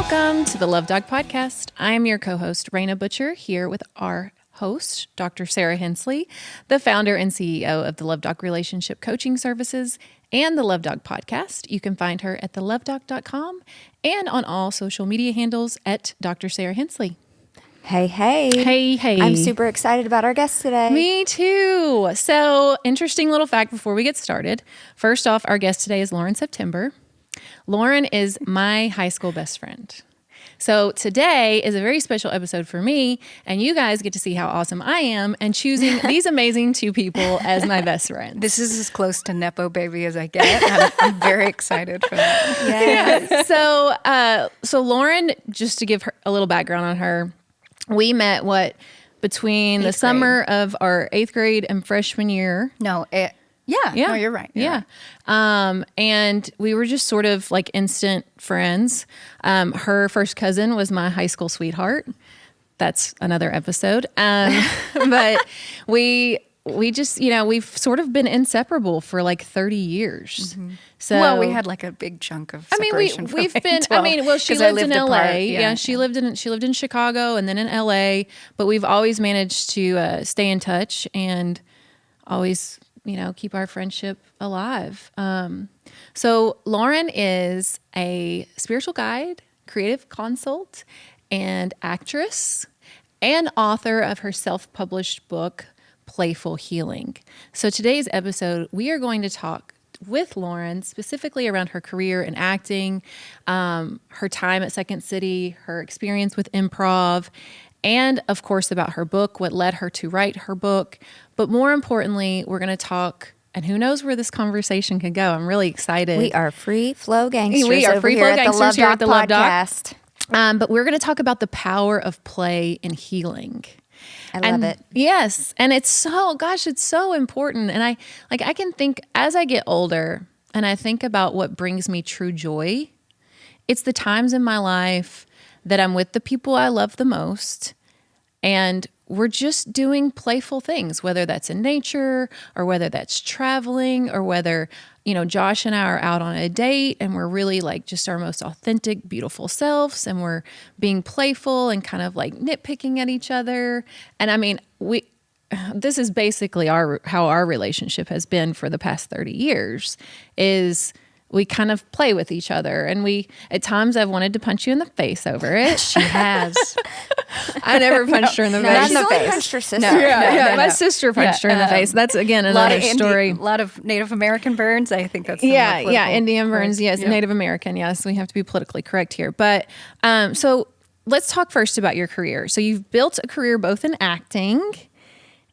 Welcome to the Love Dog Podcast. I am your co-host, Raina Butcher, here with our host, Dr. Sarah Hensley, the founder and CEO of the Love Dog Relationship Coaching Services and the Love Dog Podcast. You can find her at thelovedog.com and on all social media handles at Dr. Sarah Hensley. Hey, hey. Hey, hey. I'm super excited about our guest today. Me too. So, interesting little fact before we get started. First off, our guest today is Lauran September. Lauran is my high school best friend. So today is a very special episode for me, and you guys get to see how awesome I am and choosing these amazing two people as my best friends. This is as close to Nepo baby as I get. I'm very excited for that. Yeah. So Lauran, just to give her a little background on her, we met between the summer of our 8th grade and freshman year. No, you're right. You're right. And we were just sort of like instant friends. Her first cousin was my high school sweetheart. That's another episode. But we just, we've sort of been inseparable for like 30 years. Mm-hmm. So we had like a big chunk of separation. We've been. She lived in LA. Yeah, she lived in Chicago and then in LA. But we've always managed to stay in touch and always, keep our friendship alive. So Lauran is a spiritual guide, creative consult, and actress, and author of her self-published book, Playful Healing. So today's episode, we are going to talk with Lauran specifically around her career in acting, her time at Second City, her experience with improv, and of course about her book, what led her to write her book. But more importantly, we're going to talk, and who knows where this conversation can go. I'm really excited. We are free flow gangsters. We are free flow gangsters here at the Love Dog. But we're going to talk about the power of play in healing. I love it. Yes. And it's so important. And I can think as I get older and I think about what brings me true joy, it's the times in my life that I'm with the people I love the most and we're just doing playful things, whether that's in nature or whether that's traveling or whether, Josh and I are out on a date and we're really like just our most authentic, beautiful selves and we're being playful and kind of like nitpicking at each other. And this is basically how our relationship has been for the past 30 years is we kind of play with each other and at times I've wanted to punch you in the face over it. She has. I never punched her in the face. She's only punched her sister. My sister punched her in the face. That's again another story. A lot of Native American burns. I think that's Indian burns. Yes, yeah. Native American. Yes, we have to be politically correct here. But so let's talk first about your career. So you've built a career both in acting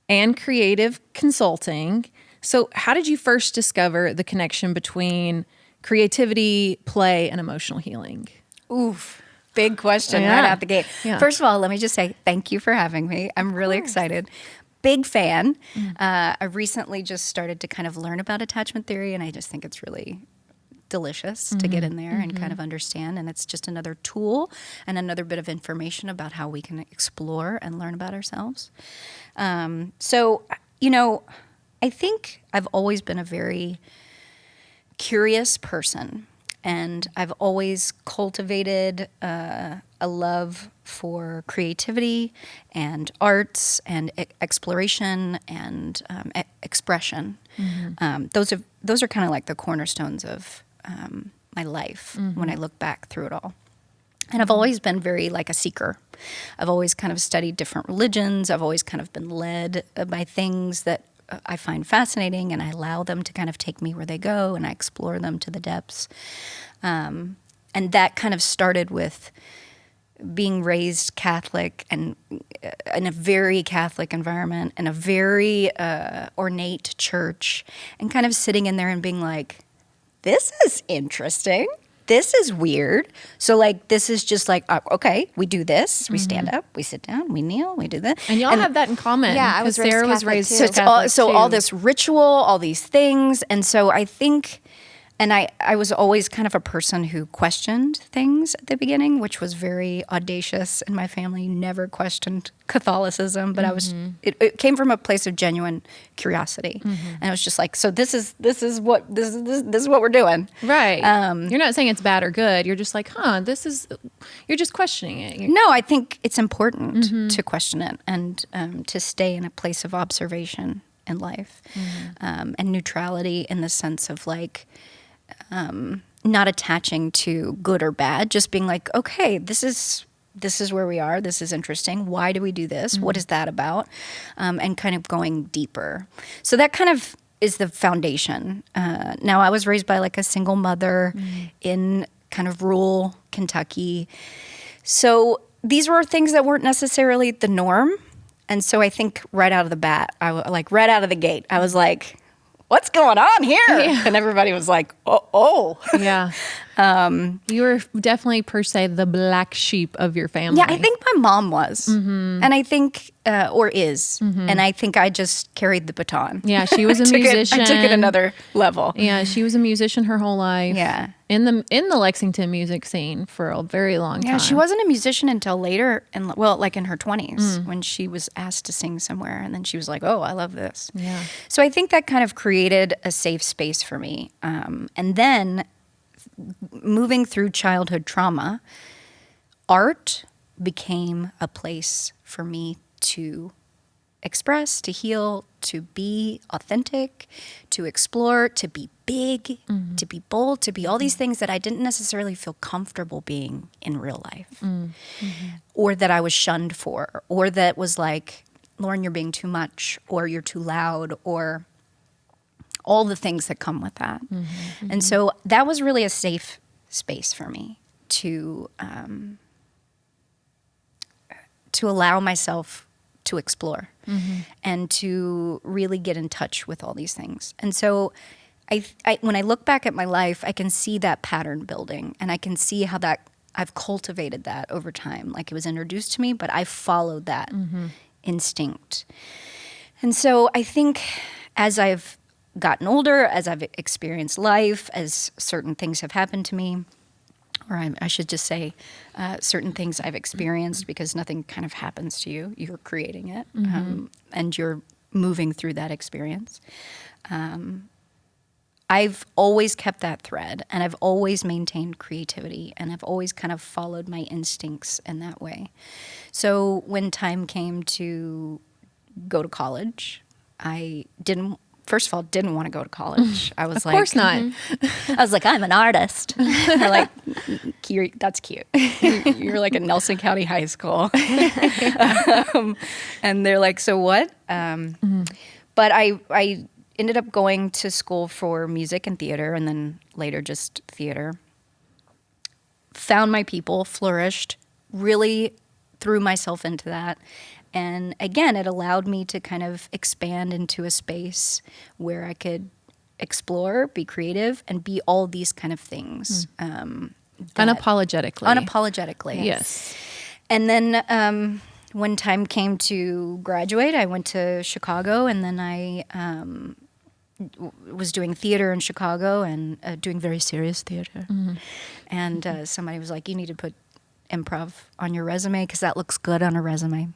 and creative consulting. So how did you first discover the connection between creativity, play, and emotional healing? Oof. Big question right out the gate. Yeah. First of all, let me just say thank you for having me. I'm really excited. Big fan. I recently just started to kind of learn about attachment theory, and I just think it's really delicious to get in there and kind of understand. And it's just another tool and another bit of information about how we can explore and learn about ourselves. So, I think I've always been a very curious person, and I've always cultivated a love for creativity and arts and exploration and expression. Mm-hmm. Those are kind of like the cornerstones of my life when I look back through it all. And I've always been very like a seeker. I've always kind of studied different religions. I've always kind of been led by things that I find fascinating, and I allow them to kind of take me where they go, and I explore them to the depths. And that kind of started with being raised Catholic and in a very Catholic environment and a very ornate church, and kind of sitting in there and being like, this is interesting. This is weird. So this is just okay, we do this. We stand up, we sit down, we kneel, we do this. And y'all have that in common. Yeah, I was raised Sarah was Catholic raised too. Catholic so all this ritual, all these things. And so I think And I was always kind of a person who questioned things at the beginning, which was very audacious in my family. Never questioned Catholicism, but it came from a place of genuine curiosity. And it was just like, so this is what we're doing. Right. You're not saying it's bad or good. You're just like, you're just questioning it. No, I think it's important to question it and to stay in a place of observation in life, and neutrality in the sense of like, not attaching to good or bad, just being like, okay, this is where we are. This is interesting. Why do we do this? What is that about? And kind of going deeper. So that kind of is the foundation. Now, I was raised by like a single mother in kind of rural Kentucky. So these were things that weren't necessarily the norm. And so I think right out of the gate, I was like, what's going on here? Yeah. And everybody was like, oh. Yeah. You were definitely, per se, the black sheep of your family. Yeah, I think my mom was. And I think, or is. And I think I just carried the baton. Yeah, she was a musician. I took it another level. Yeah, she was a musician her whole life. Yeah. In the Lexington music scene for a very long time. Yeah, she wasn't a musician until later, like in her 20s, when she was asked to sing somewhere. And then she was like, oh, I love this. Yeah. So I think that kind of created a safe space for me. And then moving through childhood trauma, art became a place for me to express, to heal, to be authentic, to explore, to be big, to be bold, to be all these things that I didn't necessarily feel comfortable being in real life, or that I was shunned for, or that was like, Lauran, you're being too much, or you're too loud, or all the things that come with that. And so that was really a safe space for me to allow myself to explore and to really get in touch with all these things. And so I when I look back at my life, I can see that pattern building, and I can see how that I've cultivated that over time. Like, it was introduced to me, but I followed that instinct. And so I think as I've gotten older, as I've experienced life, as certain things have happened to me, or I should just say certain things I've experienced, because nothing kind of happens to you. You're creating it, and you're moving through that experience. I've always kept that thread, and I've always maintained creativity, and I've always kind of followed my instincts in that way. So when time came to go to college, I first of all, didn't want to go to college. I was like, of course not. I was like, I'm an artist. They're like, that's cute. You're like at Nelson County High School. And they're like, so what? But I ended up going to school for music and theater, and then later just theater. Found my people, flourished, really threw myself into that. And again, it allowed me to kind of expand into a space where I could explore, be creative, and be all these kind of things. Unapologetically. Unapologetically. Yes. And then when time came to graduate, I went to Chicago, and then I was doing theater in Chicago and doing very serious theater. And somebody was like, you need to put improv on your resume because that looks good on a resume.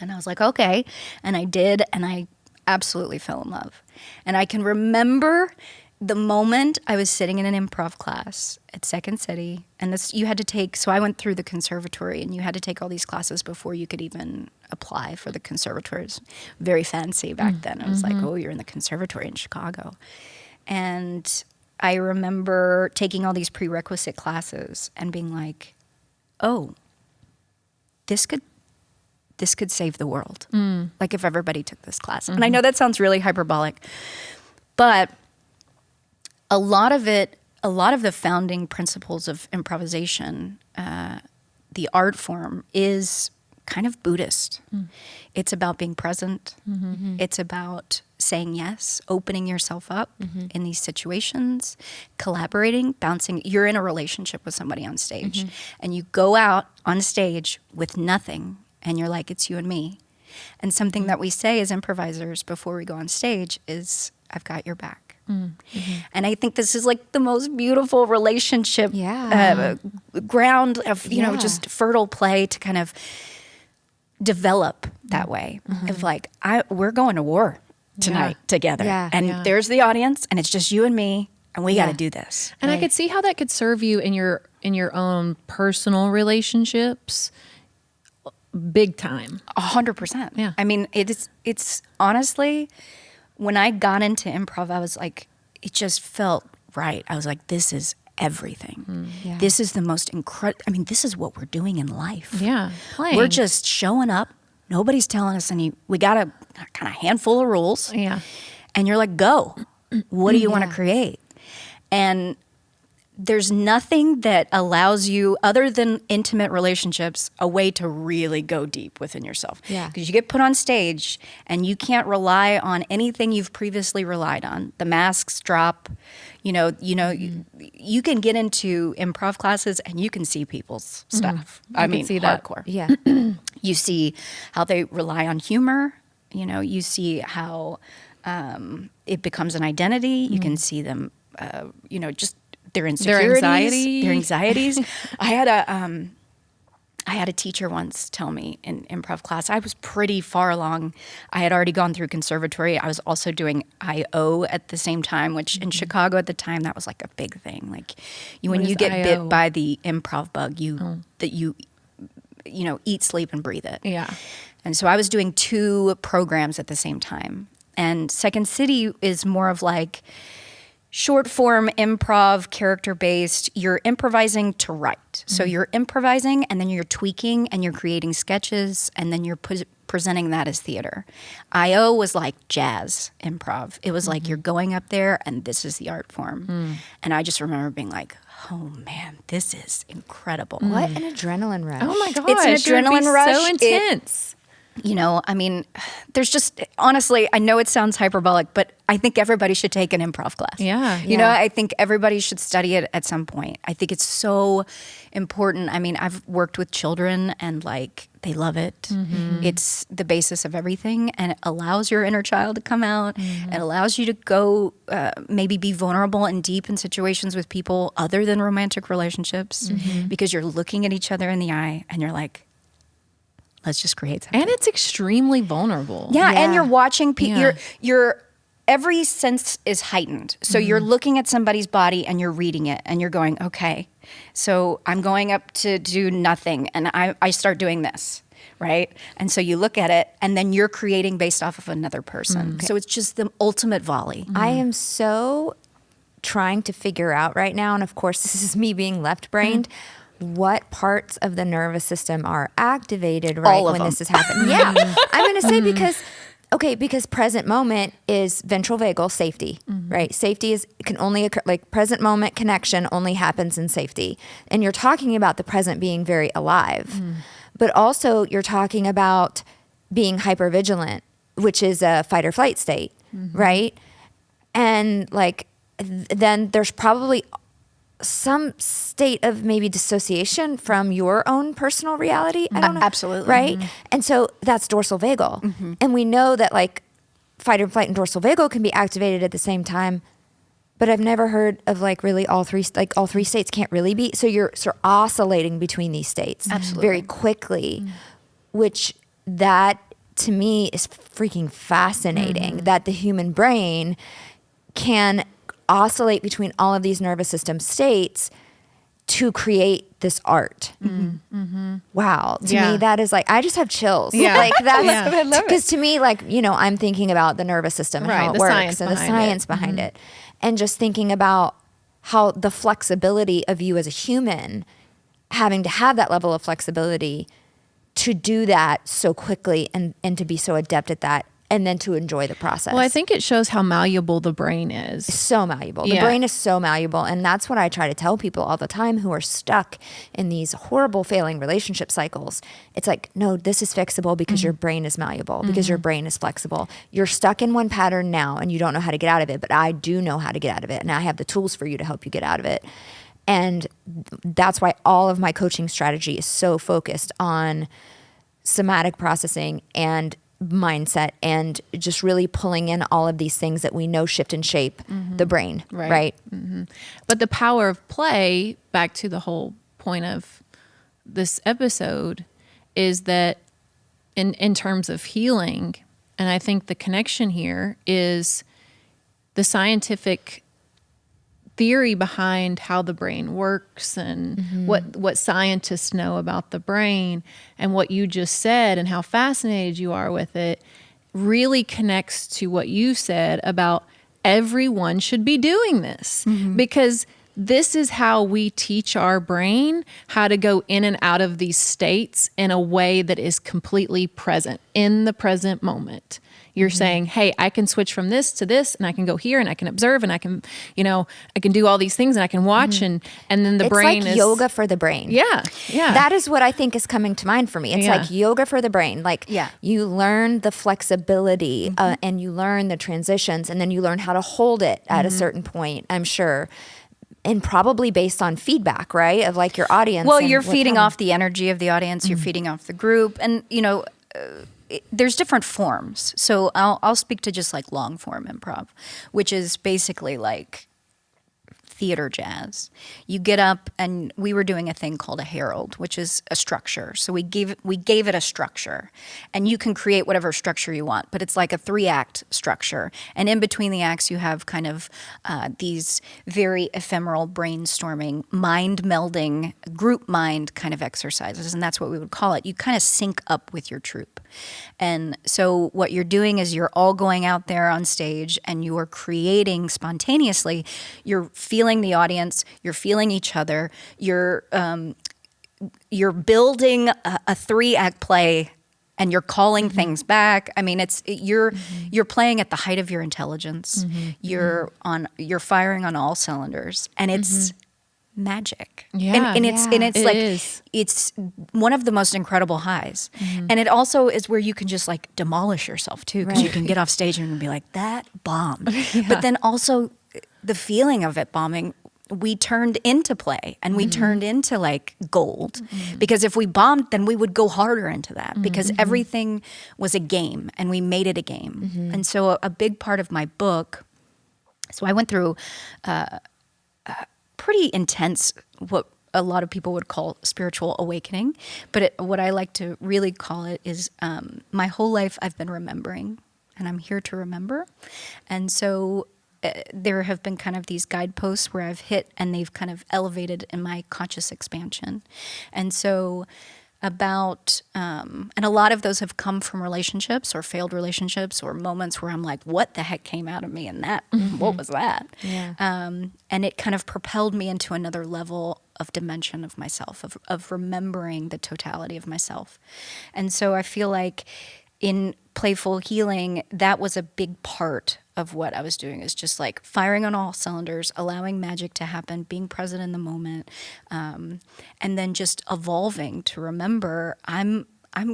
And I was like, okay. And I did, and I absolutely fell in love. And I can remember the moment I was sitting in an improv class at Second City, and you had to take, so I went through the conservatory, and you had to take all these classes before you could even apply for the conservatory. It was very fancy back then. I was like, oh, you're in the conservatory in Chicago. And I remember taking all these prerequisite classes and being like, oh, this could save the world. Like, if everybody took this class. And I know that sounds really hyperbolic, but a lot of the founding principles of improvisation, the art form, is kind of Buddhist. It's about being present. It's about saying yes, opening yourself up in these situations, collaborating, bouncing. You're in a relationship with somebody on stage, and you go out on stage with nothing, and you're like, it's you and me. And something that we say as improvisers before we go on stage is, I've got your back. And I think this is like the most beautiful relationship ground of, you know, just fertile play to kind of develop that way of like, we're going to war tonight together. And there's the audience and it's just you and me and we got to do this. And I could see how that could serve you in your own personal relationships big time. 100%. Yeah. I mean, it's honestly, when I got into improv, I was like, it just felt right. I was like, this is everything. This is the most incredible. I mean, this is what we're doing in life. Yeah. Playing. We're just showing up. Nobody's telling us we got a kind of handful of rules. Yeah. And you're like, go. What do you want to create? And there's nothing that allows you, other than intimate relationships, a way to really go deep within yourself. Yeah. Because you get put on stage and you can't rely on anything you've previously relied on. The masks drop. You can get into improv classes and you can see people's stuff. I mean, see that. hardcore. Yeah. You see how they rely on humor. You know, you see how it becomes an identity. You can see them, just their insecurities, their anxieties. I had a teacher once tell me in improv class, I was pretty far along. I had already gone through conservatory. I was also doing IO at the same time, which in Chicago at the time, that was like a big thing. Like when you get bit by the improv bug, you eat, sleep, and breathe it. Yeah. And so I was doing 2 programs at the same time. And Second City is more of like short form improv, character based. You're improvising to write. So you're improvising and then you're tweaking and you're creating sketches and then you're presenting that as theater. IO was like jazz improv. It was like you're going up there and this is the art form. And I just remember being like, oh man, this is incredible. What an adrenaline rush. Oh my gosh. It's an adrenaline rush. So intense. I mean, there's just, honestly, I know it sounds hyperbolic, but I think everybody should take an improv class. Yeah. You know, I think everybody should study it at some point. I think it's so important. I mean, I've worked with children and like, they love it. It's the basis of everything and it allows your inner child to come out. It allows you to go maybe be vulnerable and deep in situations with people other than romantic relationships because you're looking at each other in the eye and you're like, let's just create something. And it's extremely vulnerable. Yeah, and you're watching people. Your every sense is heightened. So you're looking at somebody's body and you're reading it and you're going, okay, so I'm going up to do nothing and I start doing this, right? And so you look at it and then you're creating based off of another person. So it's just the ultimate volley. I am so trying to figure out right now, and of course this is me being left-brained, what parts of the nervous system are activated when this is happening. Yeah, I'm going to say because present moment is ventral vagal safety, right? Safety can only occur, like present moment connection only happens in safety. And you're talking about the present being very alive, but also you're talking about being hypervigilant, which is a fight or flight state, right? And like, then there's probably some state of maybe dissociation from your own personal reality. I don't know. Absolutely. Right? And so that's dorsal vagal. And we know that like fight or flight and dorsal vagal can be activated at the same time, but I've never heard of like really all three states can't really be. So you're sort of oscillating between these states very quickly, which that to me is freaking fascinating that the human brain can oscillate between all of these nervous system states to create this art. Wow. To me, that is like, I just have chills. Yeah. Like that's, I love it. because to me, like, I'm thinking about the nervous system and how it works and the science behind it. And just thinking about how the flexibility of you as a human, having to have that level of flexibility to do that so quickly and to be so adept at that. And then to enjoy the process. Well, I think it shows how malleable the brain is. So malleable. The brain is so malleable. And that's what I try to tell people all the time who are stuck in these horrible failing relationship cycles. It's like, no, this is fixable because your brain is malleable, because your brain is flexible. You're stuck in one pattern now and you don't know how to get out of it, but I do know how to get out of it. And I have the tools for you to help you get out of it. And that's why all of my coaching strategy is so focused on somatic processing and mindset and just really pulling in all of these things that we know shift and shape the brain, right? Mm-hmm. But the power of play, back to the whole point of this episode, is that in terms of healing, and I think the connection here is the scientific theory behind how the brain works and what scientists know about the brain, and what you just said and how fascinated you are with it really connects to what you said about everyone should be doing this, because this is how we teach our brain how to go in and out of these states in a way that is completely present, in the present moment. You're saying, hey, I can switch from this to this, and I can go here, and I can observe, and I can, I can do all these things, and I can watch, and then the brain is yoga for the brain. Yeah. That is what I think is coming to mind for me. It's like yoga for the brain. Like you learn the flexibility and you learn the transitions, and then you learn how to hold it at a certain point, I'm sure. And probably based on feedback, right? Of like your audience. Well, you're feeding off the energy of the audience. You're feeding off the group. And, there's different forms. So I'll speak to just like long form improv, which is basically like theater jazz. You get up, and we were doing a thing called a herald, which is a structure. So we gave it a structure, and you can create whatever structure you want, but it's like a 3-act structure. And in between the acts, you have kind of these very ephemeral brainstorming, mind melding, group mind kind of exercises. And that's what we would call it. You kind of sync up with your troupe. And so what you're doing is you're all going out there on stage, and you are creating spontaneously. You're feeling the audience, you're feeling each other, you're building a 3-act play, and you're calling things back. I mean, you're playing at the height of your intelligence. You're firing on all cylinders, and it's magic. It's one of the most incredible highs. And it also is where you can just like demolish yourself too, because you can get off stage and be like, that bombed. But then also the feeling of it bombing, we turned into play, and we turned into like gold, because if we bombed, then we would go harder into that, because everything was a game, and we made it a game. And so a big part of my book, so I went through pretty intense, what a lot of people would call spiritual awakening. But what I like to really call it is my whole life I've been remembering, and I'm here to remember. And so there have been kind of these guideposts where I've hit, and they've kind of elevated in my conscious expansion. And so and a lot of those have come from relationships or failed relationships or moments where I'm like, what the heck came out of me in that? What was that? And it kind of propelled me into another level of dimension of myself, of remembering the totality of myself. And so I feel like in Playful Healing, that was a big part of what I was doing, is just like firing on all cylinders, allowing magic to happen, being present in the moment, and then just evolving to remember I'm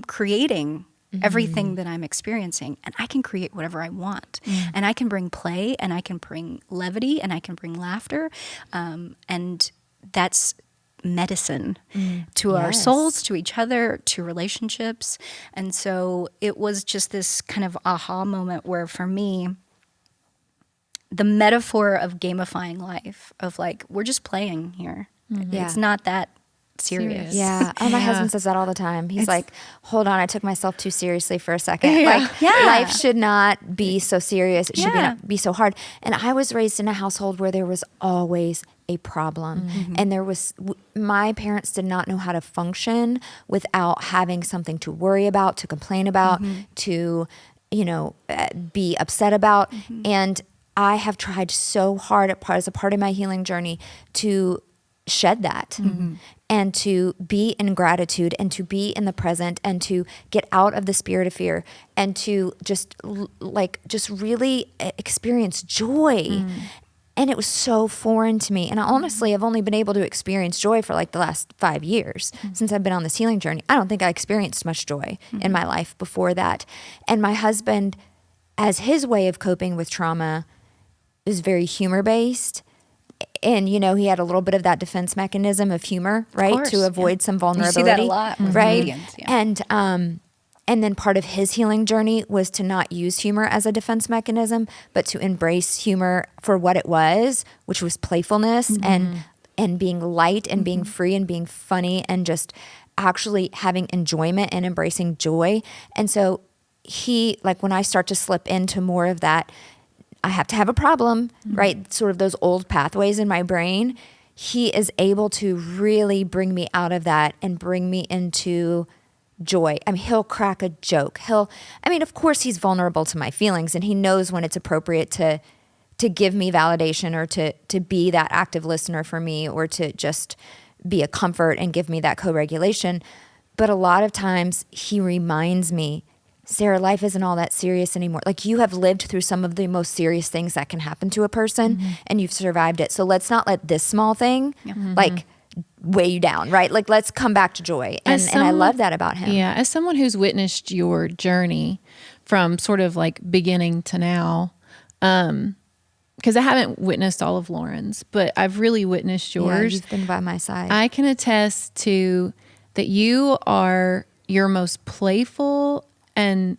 creating everything that I'm experiencing, and I can create whatever I want. And I can bring play, and I can bring levity, and I can bring laughter, and that's medicine to our souls, to each other, to relationships. And so it was just this kind of aha moment where, for me, the metaphor of gamifying life, of like, we're just playing here. It's not that serious. Yeah. Oh, my husband says that all the time. He's like, hold on, I took myself too seriously for a second. Life should not be so serious. It should not be so hard. And I was raised in a household where there was always a problem. And my parents did not know how to function without having something to worry about, to complain about, to, be upset about. And I have tried so hard as a part of my healing journey to shed that and to be in gratitude and to be in the present and to get out of the spirit of fear and to just really experience joy. And it was so foreign to me. And honestly, I've only been able to experience joy for like the last 5 years since I've been on this healing journey. I don't think I experienced much joy in my life before that. And my husband, as his way of coping with trauma, is very humor-based. And, he had a little bit of that defense mechanism of humor, right? To avoid some vulnerability. You see that a lot with comedians. And And then part of his healing journey was to not use humor as a defense mechanism, but to embrace humor for what it was, which was playfulness and being light and being free and being funny and just actually having enjoyment and embracing joy. And so he, like when I start to slip into more of that, I have to have a problem, right? Sort of those old pathways in my brain. He is able to really bring me out of that and bring me into joy. I mean, he'll crack a joke. Of course he's vulnerable to my feelings and he knows when it's appropriate to give me validation or to be that active listener for me or to just be a comfort and give me that co-regulation. But a lot of times he reminds me, Sarah, life isn't all that serious anymore. Like you have lived through some of the most serious things that can happen to a person and you've survived it. So let's not let this small thing like weigh you down, right? Like let's come back to joy. And I love that about him. Yeah. As someone who's witnessed your journey from sort of like beginning to now, because I haven't witnessed all of Lauran's, but I've really witnessed yours. Yeah, you've been by my side. I can attest to that you are your most playful and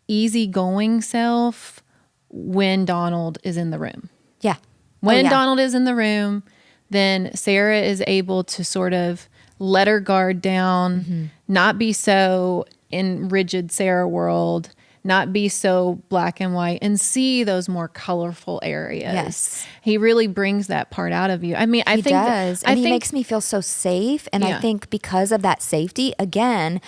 easygoing self when Donald is in the room. Yeah. When Donald is in the room, then Sarah is able to sort of let her guard down, not be so in rigid Sarah world, not be so black and white, and see those more colorful areas. Yes. He really brings that part out of you. I mean, I he think does. And he makes me feel so safe. And I think because of that safety, again,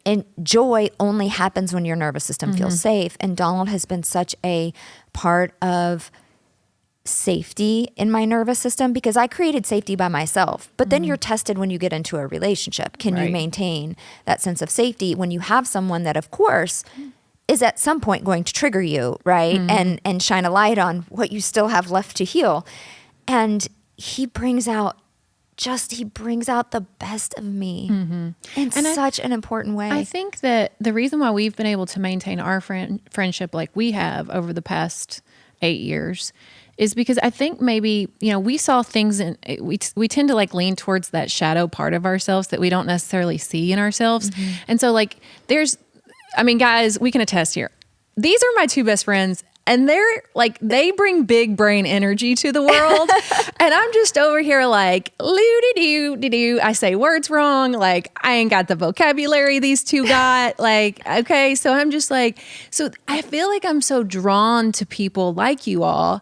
and joy only happens when your nervous system feels safe. And Donald has been such a part of safety in my nervous system because I created safety by myself. But then you're tested when you get into a relationship. Can you maintain that sense of safety when you have someone that, of course, is at some point going to trigger you, right? And shine a light on what you still have left to heal. And he brings out the best of me in such an important way. I think that the reason why we've been able to maintain our friendship like we have over the past 8 years is because I think maybe, we saw things and we tend to like lean towards that shadow part of ourselves that we don't necessarily see in ourselves. And so like guys, we can attest here. These are my two best friends. And they're like, they bring big brain energy to the world. And I'm just over here like, loo-de-doo-de-doo. I say words wrong. Like, I ain't got the vocabulary these two got. Like, okay. So I'm just like, so I feel like I'm so drawn to people like you all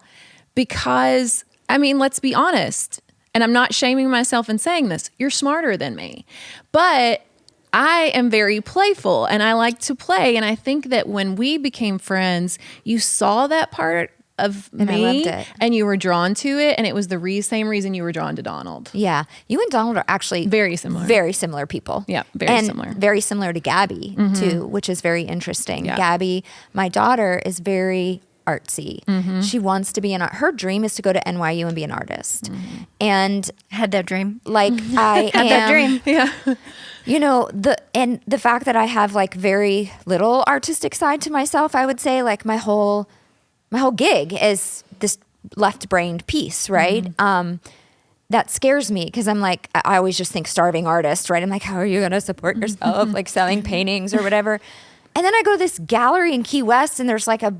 because, let's be honest. And I'm not shaming myself in saying this. You're smarter than me. But I am very playful and I like to play. And I think that when we became friends, you saw that part of me I loved it. And you were drawn to it. And it was the same reason you were drawn to Donald. Yeah. You and Donald are actually very similar people. Yeah. Very similar to Gabby too, which is very interesting. Yeah. Gabby, my daughter, is very artsy. She wants to be her dream is to go to NYU and be an artist. And had that dream. Like I had that dream. Yeah. The fact that I have like very little artistic side to myself, I would say like my whole gig is this left-brained piece, right? That scares me because I'm like, I always just think starving artist, right? I'm like, how are you going to support yourself? Like selling paintings or whatever. And then I go to this gallery in Key West and there's like a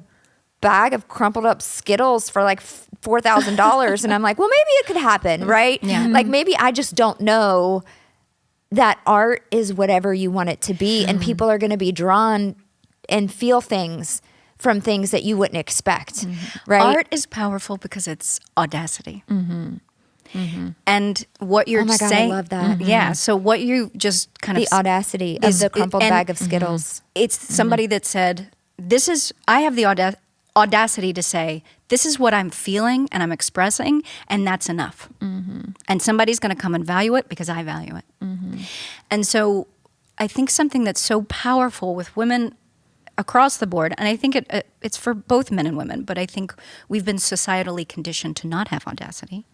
bag of crumpled up Skittles for like $4,000. And I'm like, well, maybe it could happen, right? Yeah. Like maybe I just don't know that art is whatever you want it to be. And people are going to be drawn and feel things from things that you wouldn't expect, right? Art is powerful because it's audacity. And what you're saying. God, I love that. Yeah. So what you just kind of. The audacity of the crumpled bag of Skittles. It's somebody that said, I have the audacity to say, this is what I'm feeling and I'm expressing, and that's enough. And somebody's going to come and value it because I value it. And so I think something that's so powerful with women across the board, and I think it's for both men and women, but I think we've been societally conditioned to not have audacity.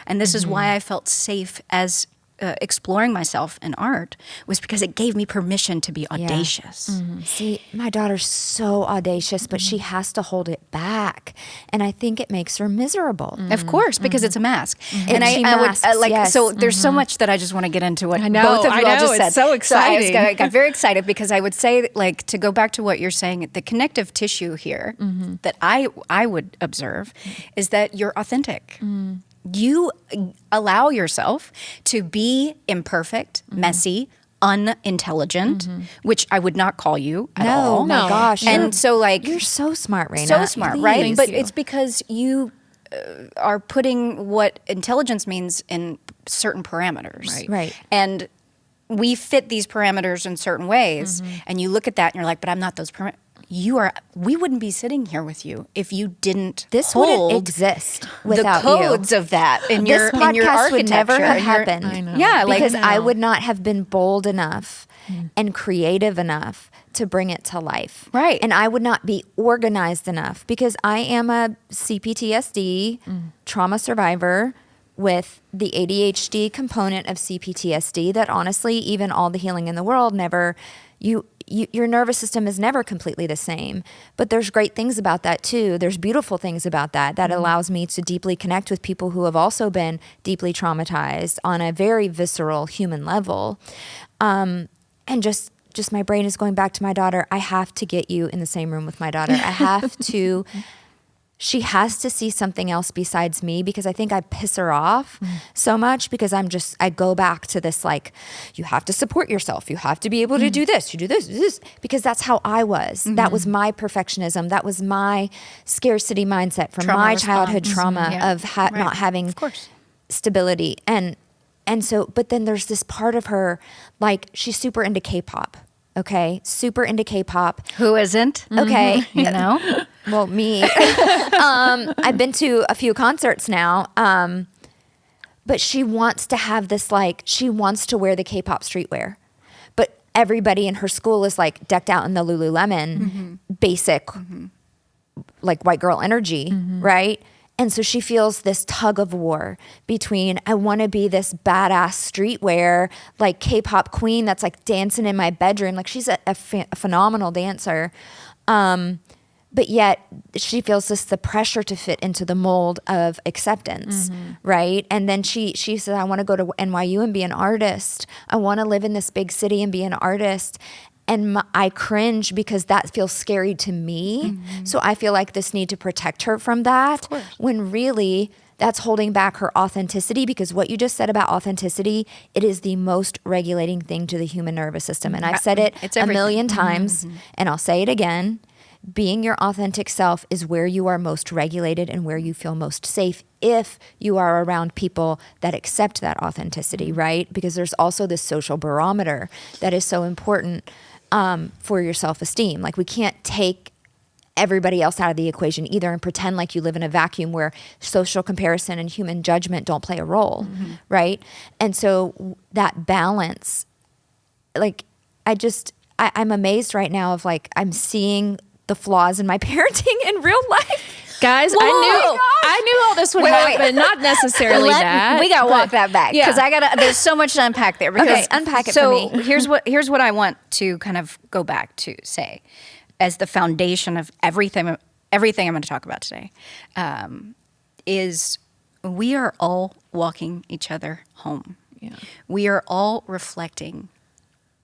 And this is why I felt safe as exploring myself in art was because it gave me permission to be audacious. See, my daughter's so audacious, but she has to hold it back. And I think it makes her miserable. Of course, because it's a mask. And She I would masks, like, yes. so there's so much that I just want to get into what I know, both of you all just said. It's so exciting. I got very excited because I would say, like, to go back to what you're saying, the connective tissue here that I would observe is that you're authentic. You allow yourself to be imperfect, messy, unintelligent, which I would not call you at all. No, my gosh. And so, like, You're so smart, Raina. so smart, Please. right? Thank But you. it's because you are putting what intelligence means in certain parameters. Right. And we fit these parameters in certain ways, and you look at that and you're like, but I'm not those parameters. We wouldn't be sitting here with you if you didn't This hold wouldn't exist the without codes you. of that in This your in your podcast architecture. would never have and your- happened. I know. Yeah, like because I would not have been bold enough and creative enough to bring it to life. Right. And I would not be organized enough because I am a CPTSD trauma survivor with the ADHD component of CPTSD that honestly, even all the healing in the world your nervous system is never completely the same. But there's great things about that too. There's beautiful things about that allows me to deeply connect with people who have also been deeply traumatized on a very visceral human level. And just my brain is going back to my daughter. I have to get you in the same room with my daughter. I have to. She has to see something else besides me because I think I piss her off so much because I go back to this, like, you have to support yourself. You have to be able to do this. You do this, because that's how I was. That was my perfectionism. That was my scarcity mindset from Trauma my response. childhood trauma Yeah. of Right. not having Of course. stability. And so, but then there's this part of her, like, she's super into K-pop. Okay. Super into K-pop. who isn't? Okay. You know? Well, me. I've been to a few concerts now. But she wants to have this, like, she wants to wear the K-pop streetwear. But everybody in her school is like decked out in the Lululemon basic, like, white girl energy, right? And so she feels this tug of war between, I want to be this badass streetwear, like, K-pop queen that's like dancing in my bedroom. Like, she's a phenomenal dancer. But yet she feels the pressure to fit into the mold of acceptance, right? And then she says, I want to go to NYU and be an artist. I want to live in this big city and be an artist. And I cringe because that feels scary to me. So I feel like this need to protect her from that, when really that's holding back her authenticity, because what you just said about authenticity, it is the most regulating thing to the human nervous system. And I've said it It's a everything. million times, and I'll say it again. Being your authentic self is where you are most regulated and where you feel most safe if you are around people that accept that authenticity, right? Because there's also this social barometer that is so important for your self-esteem. Like, we can't take everybody else out of the equation either and pretend like you live in a vacuum where social comparison and human judgment don't play a role, right? And so that balance, like, I'm amazed right now of, like, I'm seeing the flaws in my parenting in real life. Guys, I knew all this would happen. Not necessarily that. We got to walk that back because there's so much to unpack there. Because, Okay, unpack it for me. here's what I want to kind of go back to say as the foundation of everything I'm going to talk about today, is we are all walking each other home. Yeah. We are all reflecting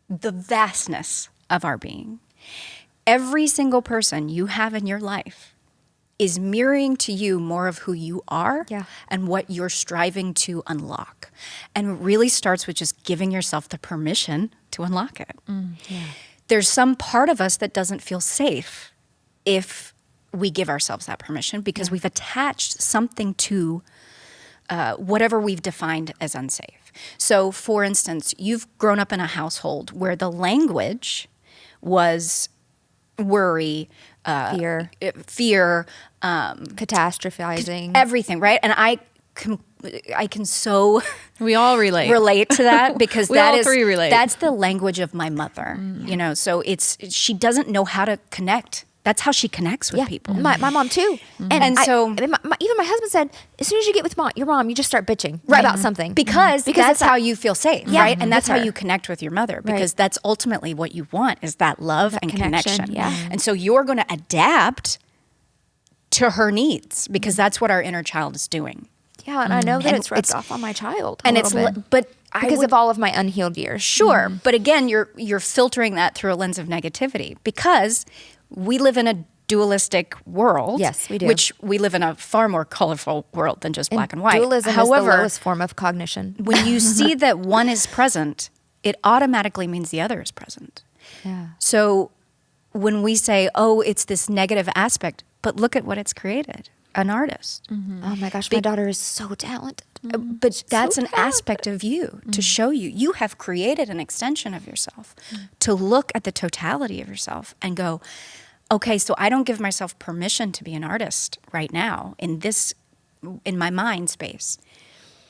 the vastness of our being. Every single person you have in your life is mirroring to you more of who you are and what you're striving to unlock. And it really starts with just giving yourself the permission to unlock it. There's some part of us that doesn't feel safe if we give ourselves that permission because we've attached something to whatever we've defined as unsafe. So, for instance, you've grown up in a household where the language was worry, Fear, catastrophizing, everything, right? And I can so we all relate to that because that's the language of my mother, you know. So she doesn't know how to connect That's how she connects with people. My mom too. And so even my husband said, as soon as you get with your mom, you just start bitching about something. Because that's how you feel safe, right? And that's how her. you connect with your mother, because that's ultimately what you want, is that love and connection. Yeah. And so you're going to adapt to her needs, because that's what our inner child is doing. Yeah, and I know that it's rubbed off on my child and but because of all of my unhealed years. Sure, but again, you're filtering that through a lens of negativity, because we live in a dualistic world. Yes, we do. Which we live in a far more colorful world than just black and white. Dualism is the lowest form of cognition. When you see that one is present, it automatically means the other is present. Yeah. So when we say, oh, it's this negative aspect, but look at what it's created. An artist. Oh my gosh, my daughter is so talented. But that's an aspect of you to show you. You have created an extension of yourself to look at the totality of yourself and go, okay, so I don't give myself permission to be an artist right now in my mind space,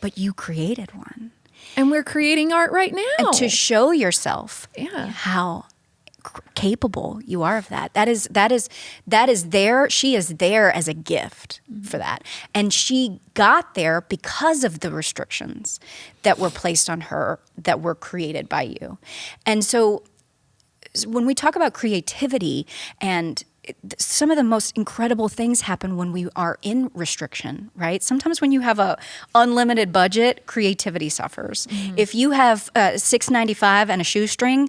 but you created one. And we're creating art right now. And to show yourself how capable you are of that. That is there. She is there as a gift for that. And she got there because of the restrictions that were placed on her, that were created by you. And so when we talk about creativity, and some of the most incredible things happen when we are in restriction, right? Sometimes when you have a unlimited budget, creativity suffers. If you have $6.95 and a shoestring,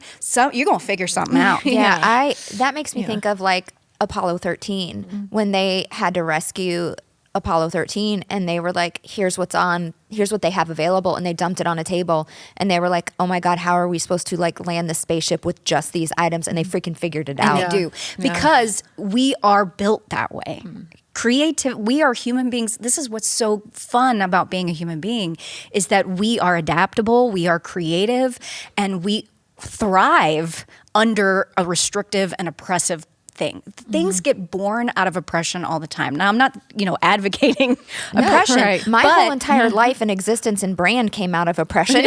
you're gonna figure something out. That makes me think of like Apollo 13 when they had to rescue Apollo 13, and they were like, here's what they have available, and they dumped it on a table, and they were like, oh my God, how are we supposed to like land the spaceship with just these items? And they freaking figured it out. And they do, because we are built that way. We are human beings. This is what's so fun about being a human being, is that we are adaptable, we are creative, and we thrive under a restrictive and oppressive thing. Things get born out of oppression all the time. Now, I'm not, advocating oppression. Right. My whole entire life and existence and brand came out of oppression.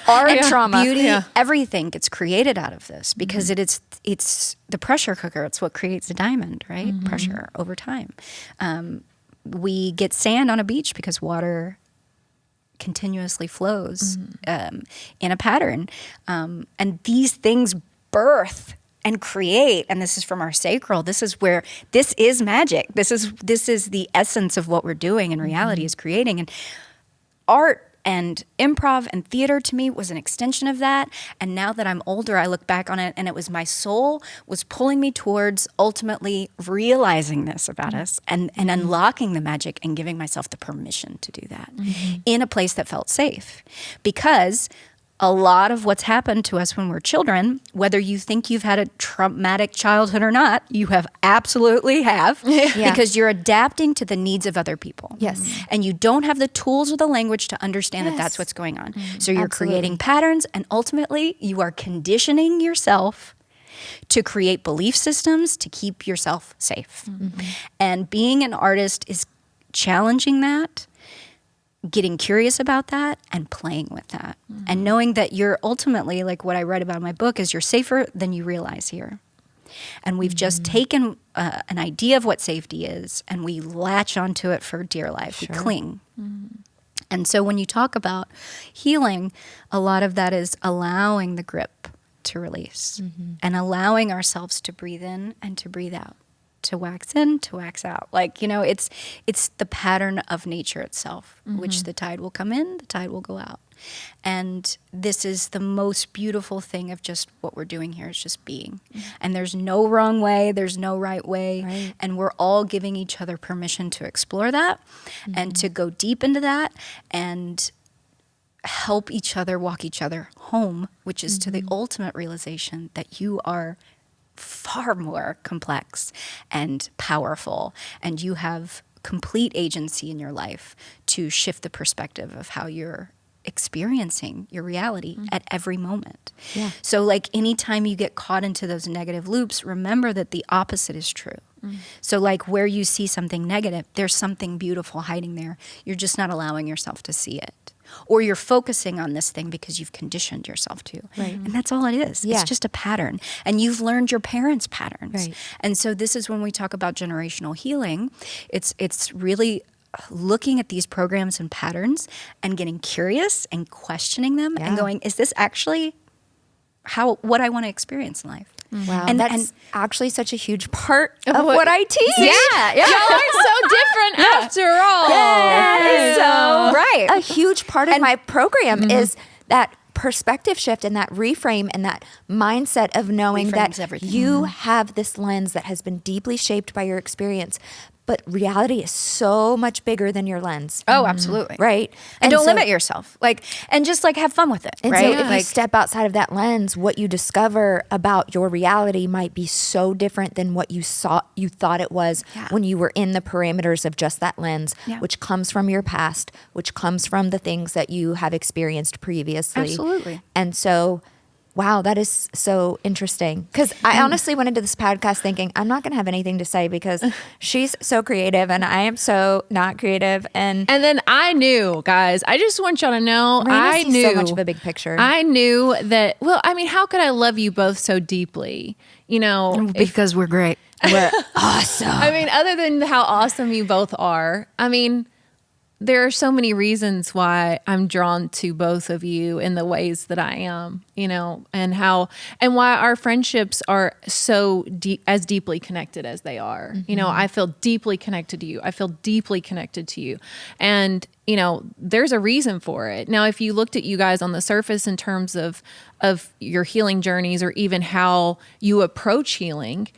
Art and trauma. Beauty, everything gets created out of this, because it's the pressure cooker. It's what creates a diamond, right? Pressure over time. We get sand on a beach because water continuously flows in a pattern. And these things birth and create, and this is from our sacral. This is magic. This is the essence of what we're doing in reality, is creating. And art and improv and theater to me was an extension of that. And now that I'm older, I look back on it, and it was my soul was pulling me towards ultimately realizing this about us and unlocking the magic and giving myself the permission to do that in a place that felt safe. Because a lot of what's happened to us when we're children, whether you think you've had a traumatic childhood or not, you absolutely have, because you're adapting to the needs of other people. Yes. And you don't have the tools or the language to understand that that's what's going on. So you're creating patterns, and ultimately you are conditioning yourself to create belief systems to keep yourself safe. And being an artist is challenging that, getting curious about that, and playing with that. And knowing that you're ultimately, like what I write about in my book, is you're safer than you realize here. And we've just taken an idea of what safety is, and we latch onto it for dear life. We cling. And so when you talk about healing, a lot of that is allowing the grip to release and allowing ourselves to breathe in and to breathe out. To wax in, to wax out. Like, it's the pattern of nature itself, which the tide will come in, the tide will go out. And this is the most beautiful thing of just what we're doing here, is just being. And there's no wrong way, there's no right way. Right. And we're all giving each other permission to explore that and to go deep into that and help each other walk each other home, which is to the ultimate realization that you are far more complex and powerful, and you have complete agency in your life to shift the perspective of how you're experiencing your reality at every moment. So like anytime you get caught into those negative loops, remember that the opposite is true. So like where you see something negative, there's something beautiful hiding there. You're just not allowing yourself to see it. or you're focusing on this thing because you've conditioned yourself to. Right. And that's all it is. Yeah. It's just a pattern. And you've learned your parents' patterns. Right. And so this is when we talk about generational healing. It's really looking at these programs and patterns and getting curious and questioning them and going, is this actually what I want to experience in life? Wow, And that's actually such a huge part of what I teach. Yeah. Y'all are so different after all. Right. A huge part of my program is that perspective shift and that reframe and that mindset of knowing Reframes that everything. you have this lens that has been deeply shaped by your experience, but reality is so much bigger than your lens. Oh, absolutely. Right. And don't so- limit yourself. And just have fun with it. And right? so if you step outside of that lens, what you discover about your reality might be so different than what you thought it was when you were in the parameters of just that lens, which comes from your past, which comes from the things that you have experienced previously. Absolutely. And so, wow, that is so interesting. Because I honestly went into this podcast thinking, I'm not going to have anything to say because she's so creative and I am so not creative. And then I knew, guys, I just want y'all to know, Raina I sees knew so much of a big picture. I knew that, well, I mean, how could I love you both so deeply? Because we're great. We're awesome. I mean, other than how awesome you both are, I mean, there are so many reasons why I'm drawn to both of you in the ways that I am, and why our friendships are so as deeply connected as they are. I feel deeply connected to you. I feel deeply connected to you. And, there's a reason for it. Now, if you looked at you guys on the surface in terms of your healing journeys or even how you approach healing,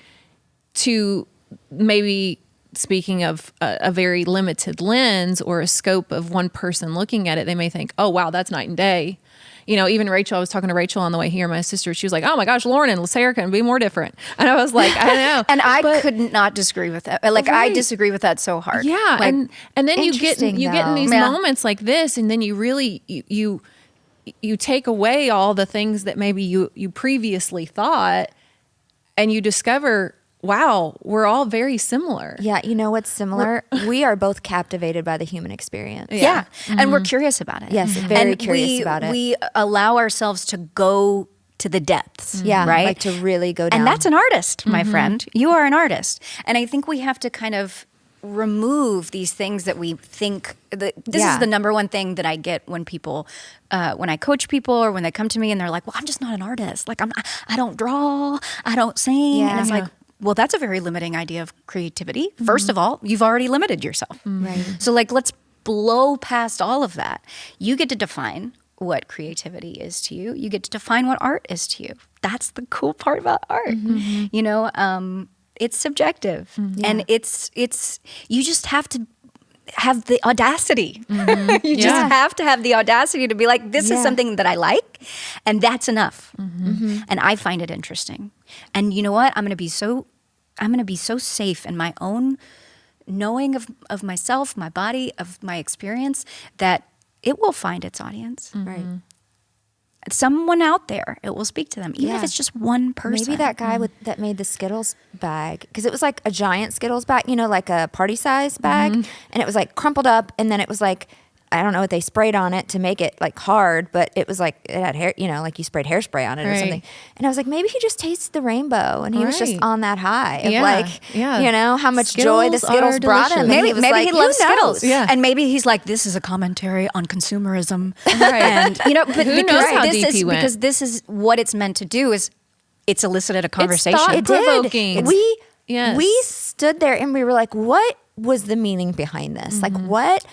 to maybe speaking of a very limited lens or a scope of one person looking at it, they may think, oh, wow, that's night and day. Even Rachel, I was talking to Rachel on the way here, my sister, she was like, oh my gosh, Lauran and Sarah can be more different. And I was like, I know. And I could not disagree with that. I disagree with that so hard. Yeah. And then you get in these moments like this, and then you really, you take away all the things that maybe you previously thought, and you discover, wow, we're all very similar. Yeah, you know what's similar? We are both captivated by the human experience. Yeah. And we're curious about it. Yes, very curious about it. We allow ourselves to go to the depths. Yeah, right? like to really go down. And that's an artist, my friend. You are an artist. And I think we have to kind of remove these things that we think this is the number one thing that I get when people when I coach people or when they come to me and they're like, well, I'm just not an artist. I don't draw, I don't sing. And it's like, well, that's a very limiting idea of creativity. First of all, you've already limited yourself. Right. So let's blow past all of that. You get to define what creativity is to you. You get to define what art is to you. That's the cool part about art. It's subjective. And it's you just have to have the audacity. You just have to have the audacity to be like, this is something that I like, and that's enough. And I find it interesting. And you know what? I'm going to be so safe in my own knowing of myself, my body, of my experience, that it will find its audience. Right. Someone out there, it will speak to them, even if it's just one person. Maybe that guy that made the Skittles bag, because it was like a giant Skittles bag, like a party size bag, and it was like crumpled up, and then it was like, I don't know what they sprayed on it to make it like hard, but it was like, it had hair, like you sprayed hairspray on it or something. And I was like, maybe he just tasted the rainbow and he was just on that high of how much joy the Skittles brought him. Maybe he loves Skittles. Yeah. And maybe he's like, this is a commentary on consumerism. Right. And, but Who knows how deep he went. because this is what it's meant to do, is it's elicited a conversation. It's thought-provoking. We stood there and we were like, what was the meaning behind this? Like what,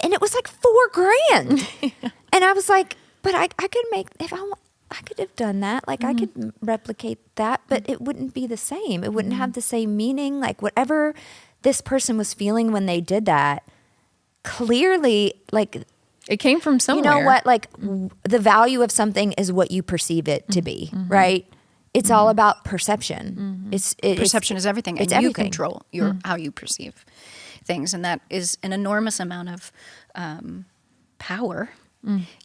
and it was like $4,000. And I was like, but I could make, if I want, I could have done that. Like I could replicate that, but it wouldn't be the same. It wouldn't have the same meaning. Like whatever this person was feeling when they did that, clearly, like, it came from somewhere. You know what? Like the value of something is what you perceive it to be, right? It's all about perception. Perception is everything. It's and you everything. control how you perceive things. And that is an enormous amount of power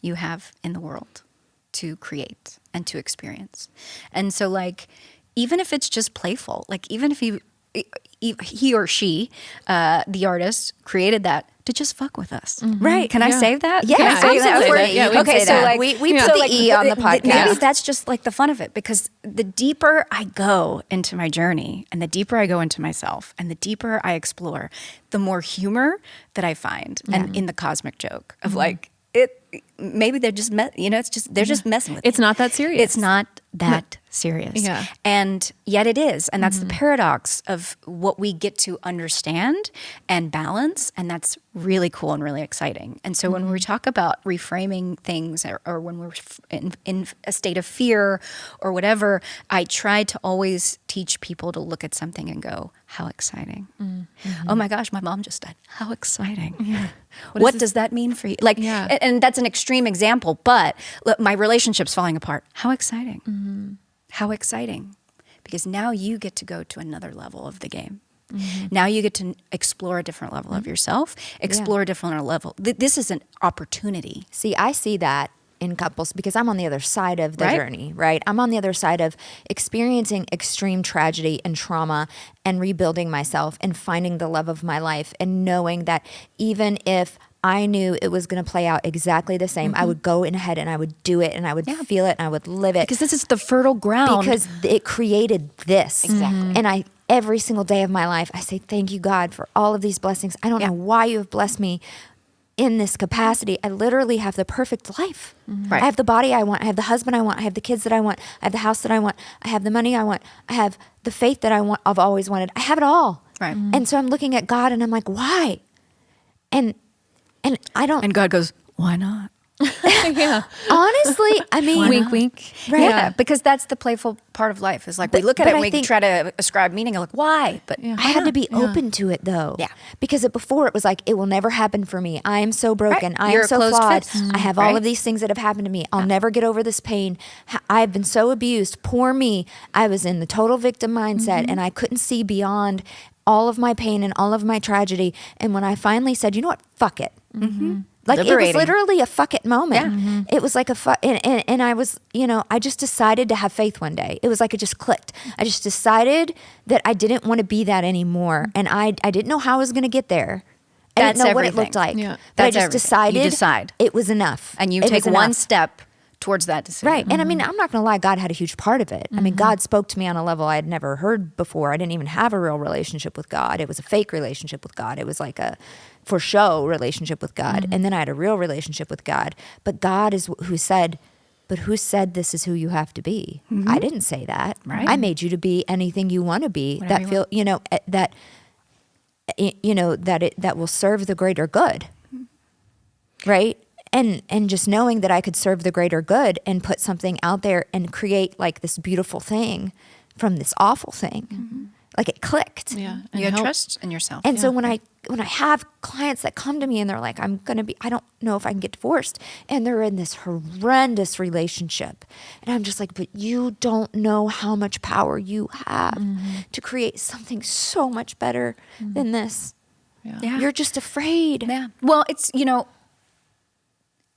you have in the world to create and to experience. And so even if it's just playful, even if you he or she, the artist, created that to just fuck with us. Right. Can I save that? Yeah, Can I say that? absolutely. Yeah, we okay, say so that. like We put the E on the podcast. Maybe that's just like the fun of it, because the deeper I go into my journey and the deeper I go into myself and the deeper I explore, the more humor that I find and in the cosmic joke of like, maybe they're just, they're just messing with me. It's not that serious. It's not that serious. Yeah. And yet it is. And that's the paradox of what we get to understand and balance. And that's really cool and really exciting. And so when we talk about reframing things, or when we're in a state of fear or whatever, I try to always teach people to look at something and go, how exciting. Oh my gosh, my mom just died. How exciting. Yeah. What does that mean for you? Like, and that's an extreme example, but look, my relationship's falling apart. How exciting. How exciting. Because now you get to go to another level of the game. Now you get to explore a different level of yourself, explore a different level. This is an opportunity. See, I see that in couples because I'm on the other side of the journey, right? I'm on the other side of experiencing extreme tragedy and trauma and rebuilding myself and finding the love of my life and knowing that even if I knew it was going to play out exactly the same, I would go in ahead and I would do it and I would feel it and I would live it. Because this is the fertile ground. Because it created this. Exactly. And every single day of my life, I say, thank you, God, for all of these blessings. I don't know why you have blessed me in this capacity. I literally have the perfect life. Right. I have the body I want. I have the husband I want. I have the kids that I want. I have the house that I want. I have the money I want. I have the faith that I've always wanted. I have it all. Right. And so I'm looking at God and I'm like, why? And I don't. And God goes, why not? Honestly, I mean, wink, wink. Right. Yeah, because that's the playful part of life. Is like we look at it and we try to ascribe meaning. And like, why? But I had to be open to it though. Yeah. Because before it was like, it will never happen for me. I am so broken. Right. I You're am so a closed flawed. fist. I have all of these things that have happened to me. I'll never get over this pain. I've been so abused. Poor me. I was in the total victim mindset and I couldn't see beyond all of my pain and all of my tragedy. And when I finally said, you know what? Fuck it. Like Liberating. it was literally a fuck it moment. Yeah. It was like and I was, I just decided to have faith one day. It was like it just clicked. I just decided that I didn't want to be that anymore. And I didn't know how I was going to get there. I That's didn't know everything. what it looked like. Yeah. But That's I just everything. decided You decide. it was enough. and you It take was one enough. step towards that decision. Right. And I mean, I'm not going to lie, God had a huge part of it. I mean, God spoke to me on a level I had never heard before. I didn't even have a real relationship with God. It was a fake relationship with God. It was like a for show relationship with God. And then I had a real relationship with God. But God is who said, but who said this is who you have to be? I didn't say that. Right. I made you to be anything you want to be. Whatever That will serve the greater good. Right? And just knowing that I could serve the greater good and put something out there and create like this beautiful thing from this awful thing. Like it clicked. Yeah. You had trust in yourself. And so when I have clients that come to me and they're like, I don't know if I can get divorced. And they're in this horrendous relationship. And I'm just like, but you don't know how much power you have to create something so much better than this. Yeah. You're just afraid. Yeah. Well, it's,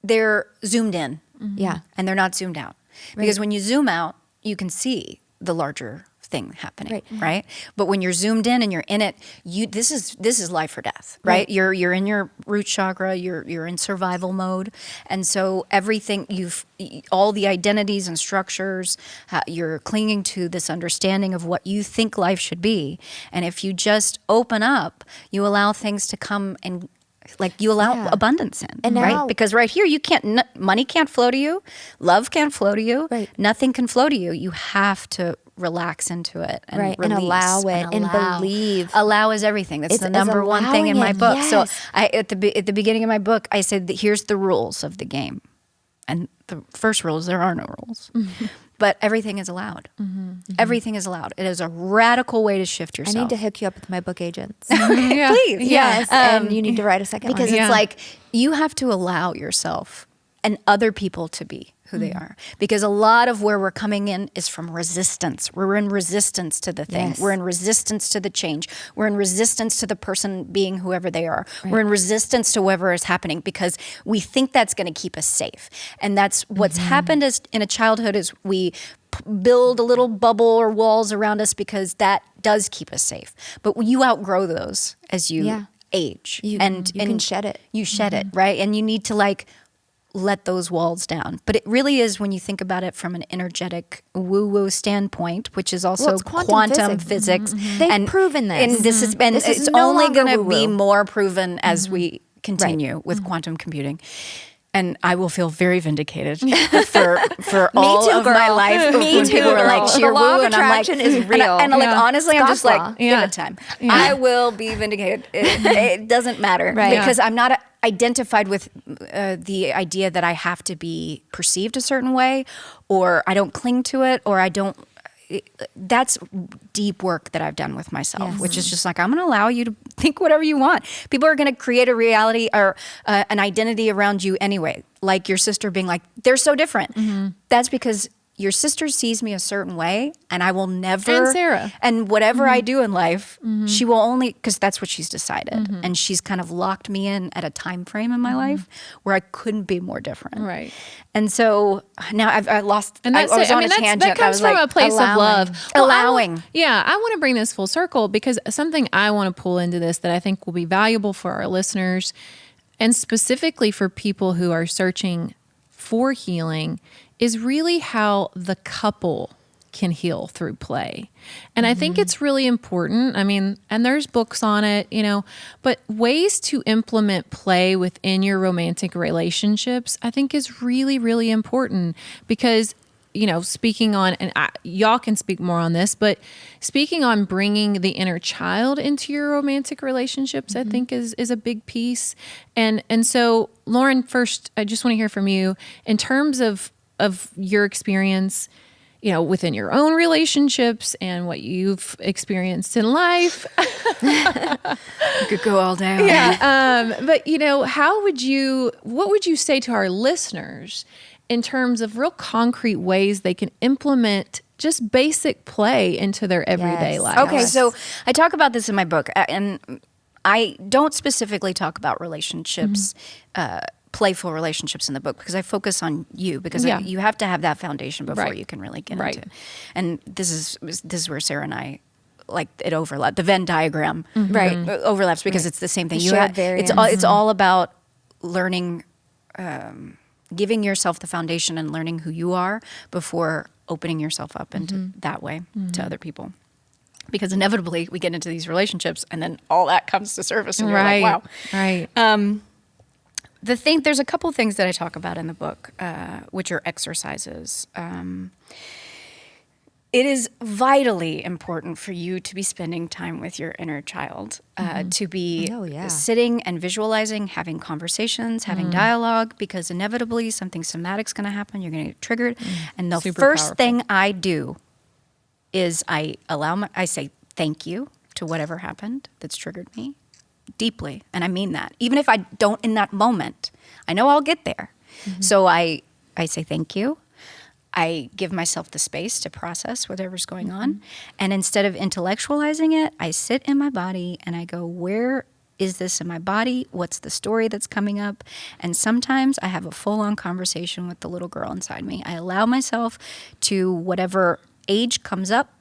they're zoomed in. Yeah. And they're not zoomed out. Because when you zoom out, you can see the larger thing happening, right? But when you're zoomed in and you're in it, this is life or death, right? You're in your root chakra, you're in survival mode. And so everything all the identities and structures, you're clinging to this understanding of what you think life should be. And if you just open up, you allow things to come and you allow abundance in, and now, right? Because right here, money can't flow to you, love can't flow to you, nothing can flow to you. You have to relax into it and release, and allow it and believe. Allow is everything. That's the number one thing in my book. Yes. So at the beginning of my book, I said that here's the rules of the game, and the first rule is there are no rules. But everything is allowed. Everything is allowed. It is a radical way to shift yourself. I need to hook you up with my book agents. Please. Yes. And you need to write a second because one. it's like you have to allow yourself and other people to be who they are. Because a lot of where we're coming in is from resistance. We're in resistance to the thing. Yes. We're in resistance to the change. We're in resistance to the person being whoever they are. We're in resistance to whatever is happening because we think that's going to keep us safe. And that's what's happened in a childhood is we build a little bubble or walls around us because that does keep us safe. But you outgrow those as you age. You can shed it. You shed it, right? And you need to like let those walls down. But it really is, when you think about it from an energetic woo-woo standpoint, which is also it's quantum physics. They've proven this. And this is, and it's no only longer going to woo-woo. be more proven as we continue with quantum computing. And I will feel very vindicated for all of my life. Me When too, people are like, girl. sheer The law of woo, and I'm like, attraction is real. And like, honestly, I'm just God's like, law. give it time. I will be vindicated. It doesn't matter, because I'm not identified with the idea that I have to be perceived a certain way, or I don't cling to it, or I don't. That's deep work that I've done with myself, which is just like, I'm going to allow you to think whatever you want. People are going to create a reality or an identity around you anyway. Like your sister being like, they're so different. That's because your sister sees me a certain way, and I will never. And Sarah. And whatever I do in life, she will only, because that's what she's decided. And she's kind of locked me in at a time frame in my life where I couldn't be more different. Right. And so now I lost. And that's I was on a that's, tangent. that comes from a place of love. Allowing. I want to bring this full circle, because something I want to pull into this that I think will be valuable for our listeners, and specifically for people who are searching for healing, is really how the couple can heal through play. And I think it's really important. I mean, and there's books on it, but ways to implement play within your romantic relationships, I think is really, really important, because, speaking on, and y'all can speak more on this, but speaking on bringing the inner child into your romantic relationships, I think is a big piece. And so, Lauran, first, I just want to hear from you in terms of your experience, within your own relationships and what you've experienced in life. You could go all day. But what would you say to our listeners in terms of real concrete ways they can implement just basic play into their everyday life? Okay, so I talk about this in my book, and I don't specifically talk about relationships, playful relationships in the book, because I focus on you, because you have to have that foundation before you can really get into it. And this is where Sarah and I, like, it overlaps. The Venn diagram overlaps, because it's the same thing. It's all about learning, giving yourself the foundation and learning who you are before opening yourself up into that way to other people. Because inevitably we get into these relationships, and then all that comes to surface, and you're like, wow. Right. There's a couple things that I talk about in the book, which are exercises. It is vitally important for you to be spending time with your inner child, to be sitting and visualizing, having conversations, having dialogue, because inevitably something somatic's going to happen. You're going to get triggered. And the first thing I do is I say thank you to whatever happened that's triggered me deeply. And I mean that. Even if I don't in that moment, I know I'll get there. So I say thank you. I give myself the space to process whatever's going on. And instead of intellectualizing it, I sit in my body and I go, where is this in my body? What's the story that's coming up? And sometimes I have a full-on conversation with the little girl inside me. I allow myself to whatever age comes up,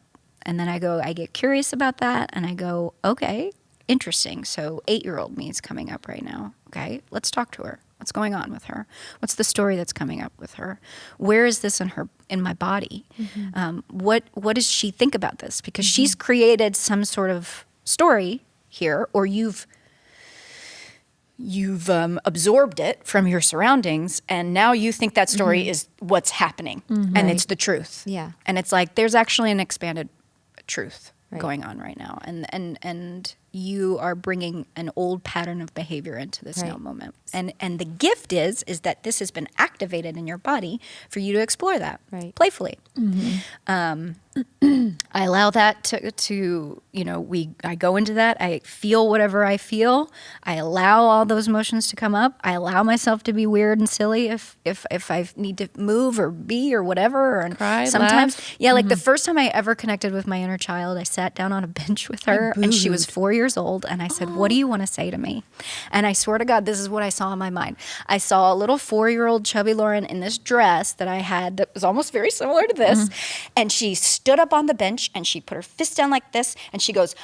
and then I get curious about that, and I go, okay, interesting. So 8-year-old me is coming up right now. Okay, let's talk to her. What's going on with her? What's the story that's coming up with her? Where is this in my body? What does she think about this? Because she's created some sort of story here, or you've absorbed it from your surroundings, and now you think that story is what's happening, and it's the truth. Yeah, and it's like there's actually an expanded truth going on right now, and you are bringing an old pattern of behavior into this now moment. And the gift is that this has been activated in your body for you to explore that playfully. I allow that to I go into that. I feel whatever I feel. I allow all those emotions to come up. I allow myself to be weird and silly if I need to move or be or whatever. And cry, sometimes, laugh. like the first time I ever connected with my inner child, I sat down on a bench with her, and she was 4 years years old. And I said, what do you want to say to me? And I swear to God, this is what I saw in my mind. I saw a little 4-year-old chubby Lauran in this dress that I had that was almost very similar to this. And she stood up on the bench and she put her fist down like this and she goes,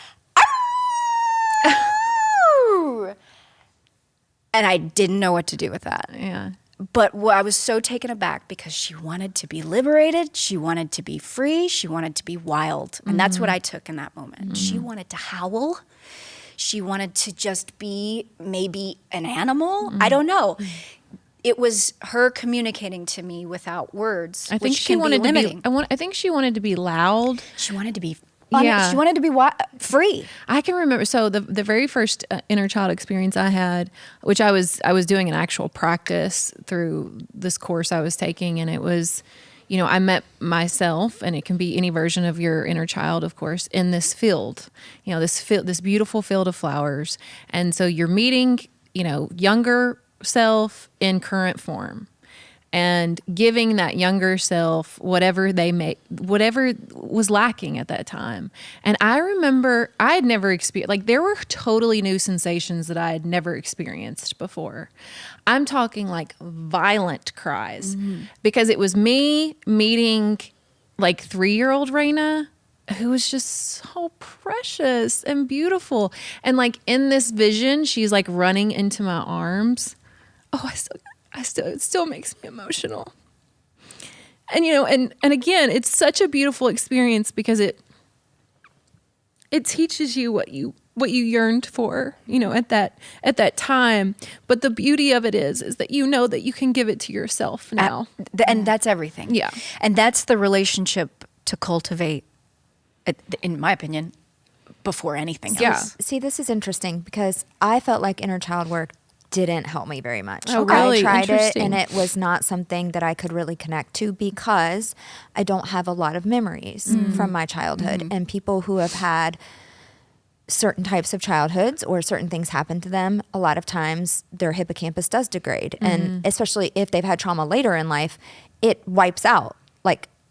"Arr!" And I didn't know what to do with that. Yeah. But I was so taken aback because she wanted to be liberated. She wanted to be free. She wanted to be wild. And that's what I took in that moment. She wanted to howl. She wanted to just be maybe an animal. I don't know. It was her communicating to me without words. I think she wanted to be. I think she wanted to be loud. She wanted to be. She wanted to be free. I can remember. So the very first inner child experience I had, which I was doing an actual practice through this course I was taking, and it was, I met myself, and it can be any version of your inner child, of course, in this field, this beautiful field of flowers, and so you're meeting, younger self in current form. And giving that younger self whatever was lacking at that time. And I remember I had never experienced, there were totally new sensations that I had never experienced before. I'm talking like violent cries because it was me meeting 3-year-old Raina, who was just so precious and beautiful. And in this vision, she's running into my arms. Oh, it still makes me emotional. And and again, it's such a beautiful experience because it teaches you what you yearned for, at that time. But the beauty of it is that that you can give it to yourself now. And that's everything. Yeah. And that's the relationship to cultivate, in my opinion, before anything else. Yeah. See, this is interesting because I felt like inner child work didn't help me very much. Oh, really? I tried it Interesting. and it was not something that I could really connect to because I don't have a lot of memories from my childhood. And people who have had certain types of childhoods or certain things happen to them, a lot of times their hippocampus does degrade. And especially if they've had trauma later in life, it wipes out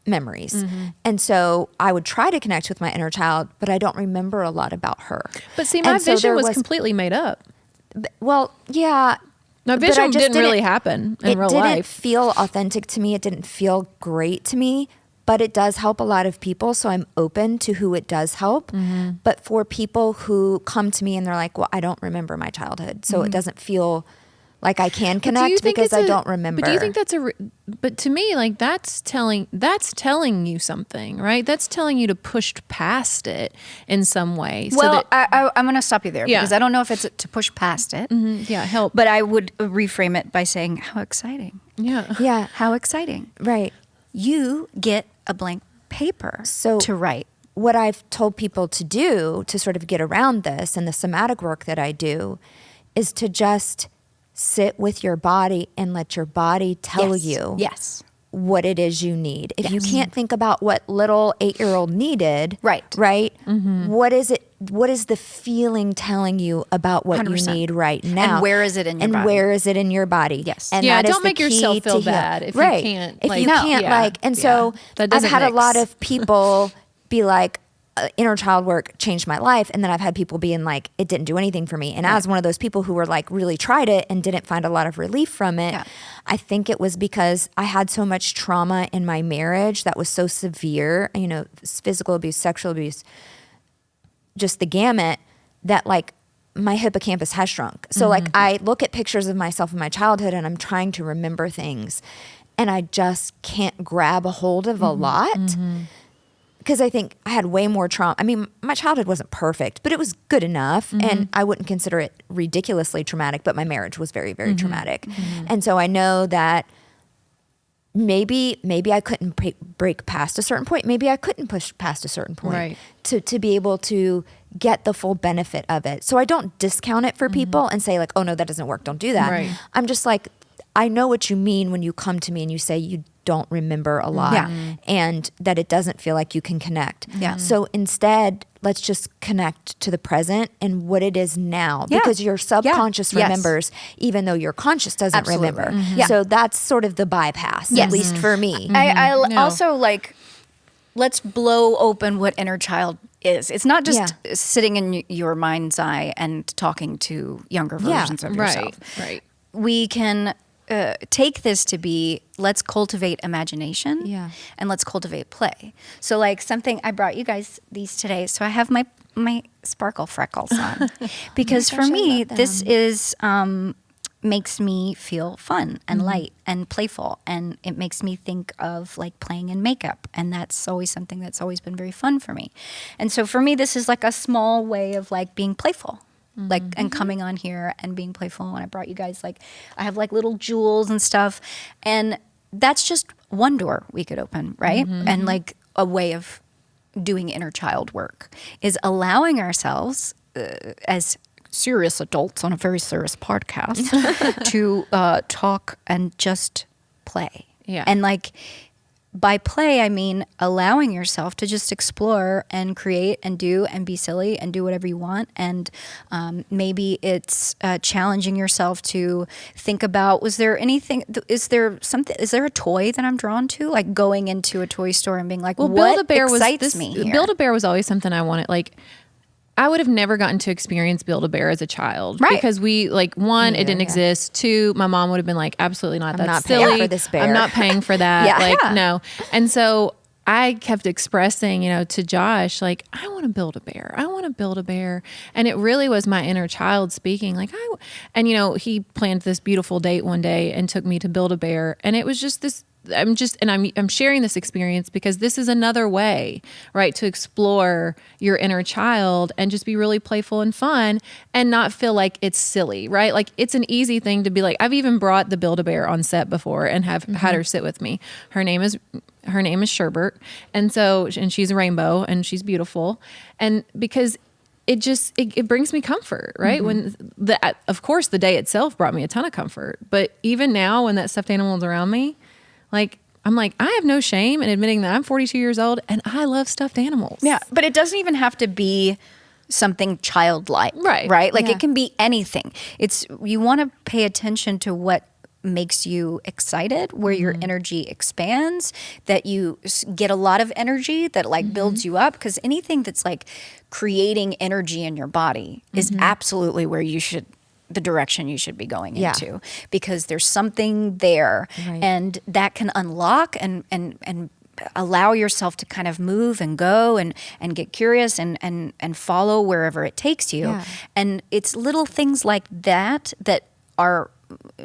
memories. And so I would try to connect with my inner child, but I don't remember a lot about her. But see, my vision was completely made up. Well, yeah. My vision didn't really happen in real life. It didn't feel authentic to me. It didn't feel great to me, but it does help a lot of people. So I'm open to who it does help. But for people who come to me and they're like, well, I don't remember my childhood. So it doesn't feel like I can connect because I don't remember. But do you think that's but to me, that's telling you something, right? That's telling you to push past it in some way. Well, I'm going to stop you there because I don't know if it's to push past it. Yeah, help. But I would reframe it by saying, how exciting. Yeah. Yeah. How exciting. Right. You get a blank paper to write. What I've told people to do to sort of get around this and the somatic work that I do is to just sit with your body and let your body tell you what it is you need. If you can't think about what little 8-year-old needed, right? What is it? What is the feeling telling you about what 100%. You need right now? And where is it in your body? And where is it in your body? Yes. And that don't make yourself feel bad if you can't. If you can't and so I've had a lot of people be like, inner child work changed my life. And then I've had people being like, it didn't do anything for me. And as one of those people who were really tried it and didn't find a lot of relief from it, I think it was because I had so much trauma in my marriage that was so severe, physical abuse, sexual abuse, just the gamut, that my hippocampus has shrunk. So I look at pictures of myself in my childhood and I'm trying to remember things and I just can't grab a hold of a lot. Because I think I had way more trauma. I mean, my childhood wasn't perfect, but it was good enough. And I wouldn't consider it ridiculously traumatic, but my marriage was very, very traumatic. And so I know that maybe I couldn't break past a certain point. Maybe I couldn't push past a certain point to be able to get the full benefit of it. So I don't discount it for people and say oh, no, that doesn't work. Don't do that. I'm just I know what you mean when you come to me and you say you don't remember a lot and that it doesn't feel like you can connect. So instead, let's just connect to the present and what it is now because your subconscious remembers even though your conscious doesn't remember. So that's sort of the bypass, at least for me. I also let's blow open what inner child is. It's not just sitting in your mind's eye and talking to younger versions of yourself. Right. We can take this to be, let's cultivate imagination and let's cultivate play. So like something, I brought you guys these today. So I have my sparkle freckles on because for me, this is, makes me feel fun and light and playful. And it makes me think of like playing in makeup. And that's always something that's always been very fun for me. And so for me, this is like a small way of like being playful. Like, and coming on here and being playful. And I brought you guys, like, I have like little jewels and stuff. And that's just one door we could open, right? And like a way of doing inner child work is allowing ourselves as serious adults on a very serious podcast to talk and just play. Yeah. And like, by play, I mean allowing yourself to just explore and create and do and be silly and do whatever you want. And maybe it's challenging yourself to think about, is there a toy that I'm drawn to? Like going into a toy store and being like, what excites me here? Build-A-Bear was always something I wanted. Like, I would have never gotten to experience Build-A-Bear as a child, right? Because we like one, it didn't exist. Two, my mom would have been like, absolutely not. That's silly. Paying for this bear. I'm not paying for that. No. And so I kept expressing, to Josh, like, I want to build a bear. I want to build a bear. And it really was my inner child speaking. Like, he planned this beautiful date one day and took me to Build-A-Bear, and it was just this. I'm sharing this experience because this is another way, right, to explore your inner child and just be really playful and fun and not feel like it's silly, right? Like, it's an easy thing to be like, I've even brought the Build-A-Bear on set before and have had her sit with me. Her name is Sherbert. And she's a rainbow and she's beautiful. And because it brings me comfort, right? When of course the day itself brought me a ton of comfort, but even now when that stuffed animal is around me, like, I'm like, I have no shame in admitting that I'm 42 years old and I love stuffed animals. Yeah, but it doesn't even have to be something childlike, right? Like it can be anything. You want to pay attention to what makes you excited, where your energy expands, that you get a lot of energy that like builds you up, because anything that's like creating energy in your body is absolutely where the direction you should be going into, because there's something there, and that can unlock and allow yourself to kind of move and go and get curious and follow wherever it takes you. And it's little things like that are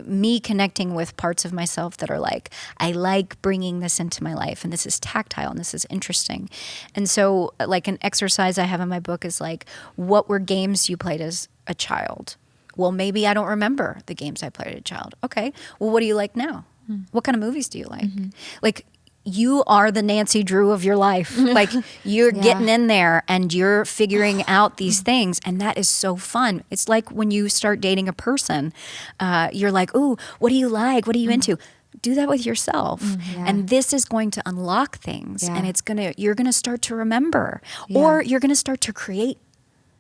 me connecting with parts of myself that are like, I like bringing this into my life, and this is tactile and this is interesting. And so like an exercise I have in my book is like, what were games you played as a child? Well, maybe I don't remember the games I played as a child. Okay. Well, what do you like now? What kind of movies do you like? Like, you are the Nancy Drew of your life. Like, you're getting in there and you're figuring out these things. And that is so fun. It's like when you start dating a person, you're like, ooh, what do you like? What are you into? Do that with yourself. And this is going to unlock things, and you're going to start to remember, or you're going to start to create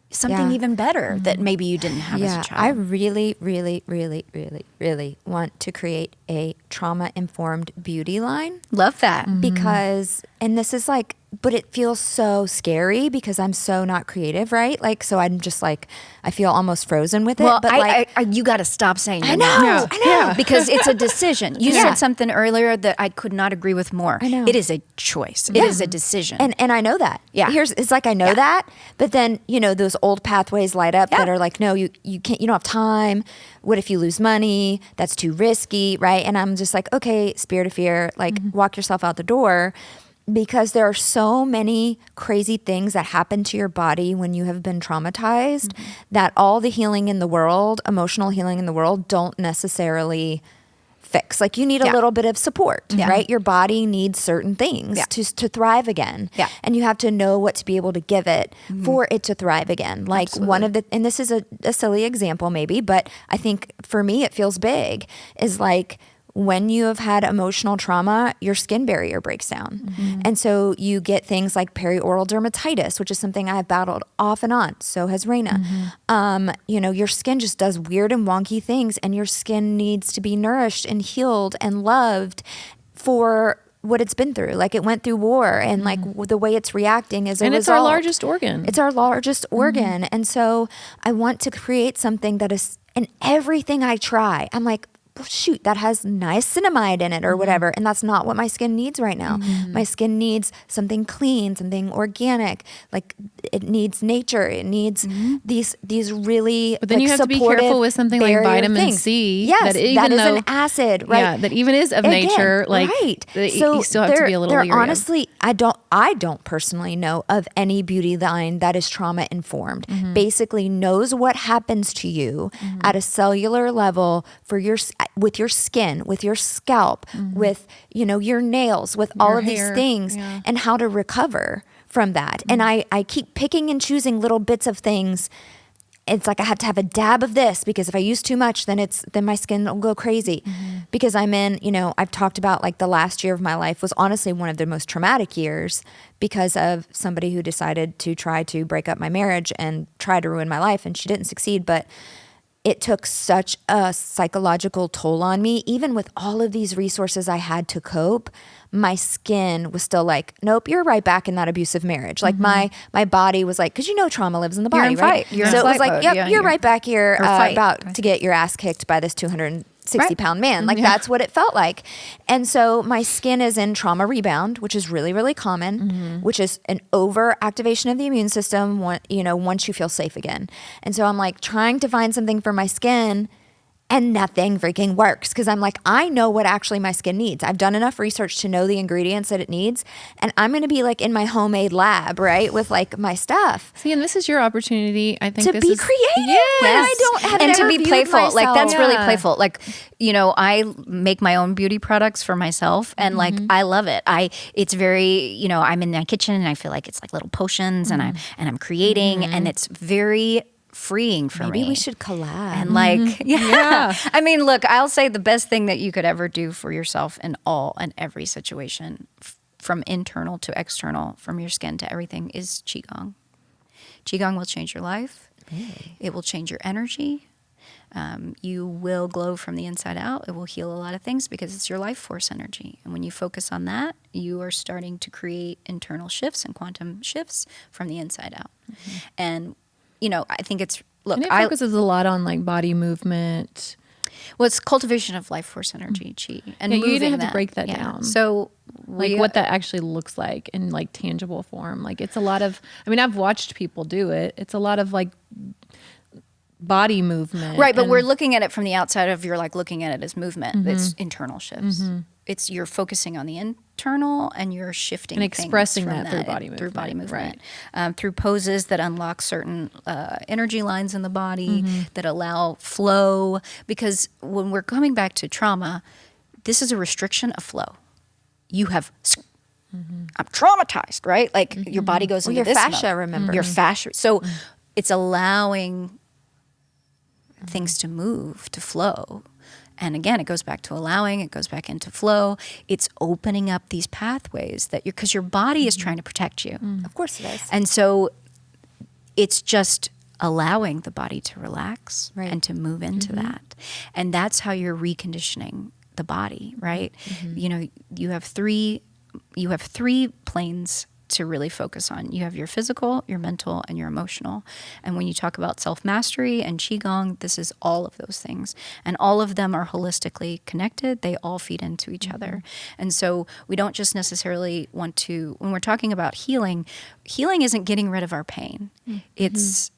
something even better that maybe you didn't have as a child. I really, really, really, really, really want to create a trauma-informed beauty line. Love that. Because, and this is like, but it feels so scary because I'm so not creative, right? Like, so I'm just like, I feel almost frozen with it. Well, but you got to stop saying that. I know. Because it's a decision. You said something earlier that I could not agree with more. I know. It is a choice. It is a decision. And I know that. Yeah. It's like, I know that, but then, those old pathways light up that are like, no, you can't, you don't have time. What if you lose money? That's too risky, right? And I'm just like, okay, spirit of fear, like walk yourself out the door. Because there are so many crazy things that happen to your body when you have been traumatized that all the healing in the world, emotional healing in the world, don't necessarily fix. Like, you need a little bit of support, right? Your body needs certain things to thrive again. Yeah. And you have to know what to be able to give it for it to thrive again. Like and this is a silly example maybe, but I think for me it feels big, is like, when you have had emotional trauma, your skin barrier breaks down. And so you get things like perioral dermatitis, which is something I've battled off and on. So has Raina. Your skin just does weird and wonky things, and your skin needs to be nourished and healed and loved for what it's been through. Like it went through war, and like the way it's reacting is a result. And it's our largest organ. It's our largest organ. And so I want to create something that is, in everything I try, I'm like, well, shoot, that has niacinamide in it or whatever. And that's not what my skin needs right now. My skin needs something clean, something organic. Like it needs nature. It needs these really, but then you have to be careful with something like vitamin C. Yes, that is an acid, right? Yeah, that even is of nature. Like, right. So you still have to be a little leery. Honestly, I don't personally know of any beauty line that is trauma informed. Basically knows what happens to you at a cellular level with your skin, with your scalp, with, your nails, with all of these things, and how to recover from that. And I keep picking and choosing little bits of things. It's like I have to have a dab of this, because if I use too much, then my skin will go crazy. Because I've talked about, like, the last year of my life was honestly one of the most traumatic years, because of somebody who decided to try to break up my marriage and try to ruin my life, and she didn't succeed. But it took such a psychological toll on me. Even with all of these resources I had to cope, my skin was still like, nope, you're right back in that abusive marriage. Like my body was like, because trauma lives in the body, right? You're so in it was like, mode. yep, you're right back here about to get your ass kicked by this 260-pound man. Like that's what it felt like. And so my skin is in trauma rebound, which is really, really common, which is an overactivation of the immune system, once you feel safe again. And so I'm like trying to find something for my skin, and nothing freaking works, because I'm like, I know what actually my skin needs. I've done enough research to know the ingredients that it needs, and I'm going to be like in my homemade lab, right, with like my stuff. See, and this is your opportunity, I think, to be creative. Yes. I don't have and to be playful. Myself. Like that's really playful. Like, I make my own beauty products for myself, and like I love it. It's very, I'm in my kitchen and I feel like it's like little potions, and I'm creating, and it's very freeing for me. Maybe we should collab. And like, yeah. I mean, look, I'll say the best thing that you could ever do for yourself in all and every situation, from internal to external, from your skin to everything, is Qigong. Qigong will change your life. It will change your energy. You will glow from the inside out. It will heal a lot of things, because it's your life force energy. And when you focus on that, you are starting to create internal shifts and quantum shifts from the inside out. And I think it's, look, and it focuses a lot on like body movement. Well, it's cultivation of life force energy, Qi, and you even have to break that down. So, like what that actually looks like in like tangible form. Like it's a lot of, I've watched people do it. It's a lot of like body movement. Right, but we're looking at it from the outside of, you're like looking at it as movement. It's internal shifts. It's, you're focusing on the internal, and you're shifting and expressing things that through body movement. Right. Through poses that unlock certain energy lines in the body that allow flow. Because when we're coming back to trauma, this is a restriction of flow. You have, I'm traumatized, right? Like your body goes into your this fascia, mode. remember. Your fascia. So it's allowing things to move, to flow. And again, it goes back to allowing, it goes back into flow. It's opening up these pathways because your body is trying to protect you. Of course it is. And so it's just allowing the body to relax and to move into that. And that's how you're reconditioning the body, right? You have three planes to really focus on. You have your physical, your mental, and your emotional. And when you talk about self-mastery and Qigong, this is all of those things. And all of them are holistically connected. They all feed into each other. And so we don't just necessarily want to, when we're talking about healing isn't getting rid of our pain. It's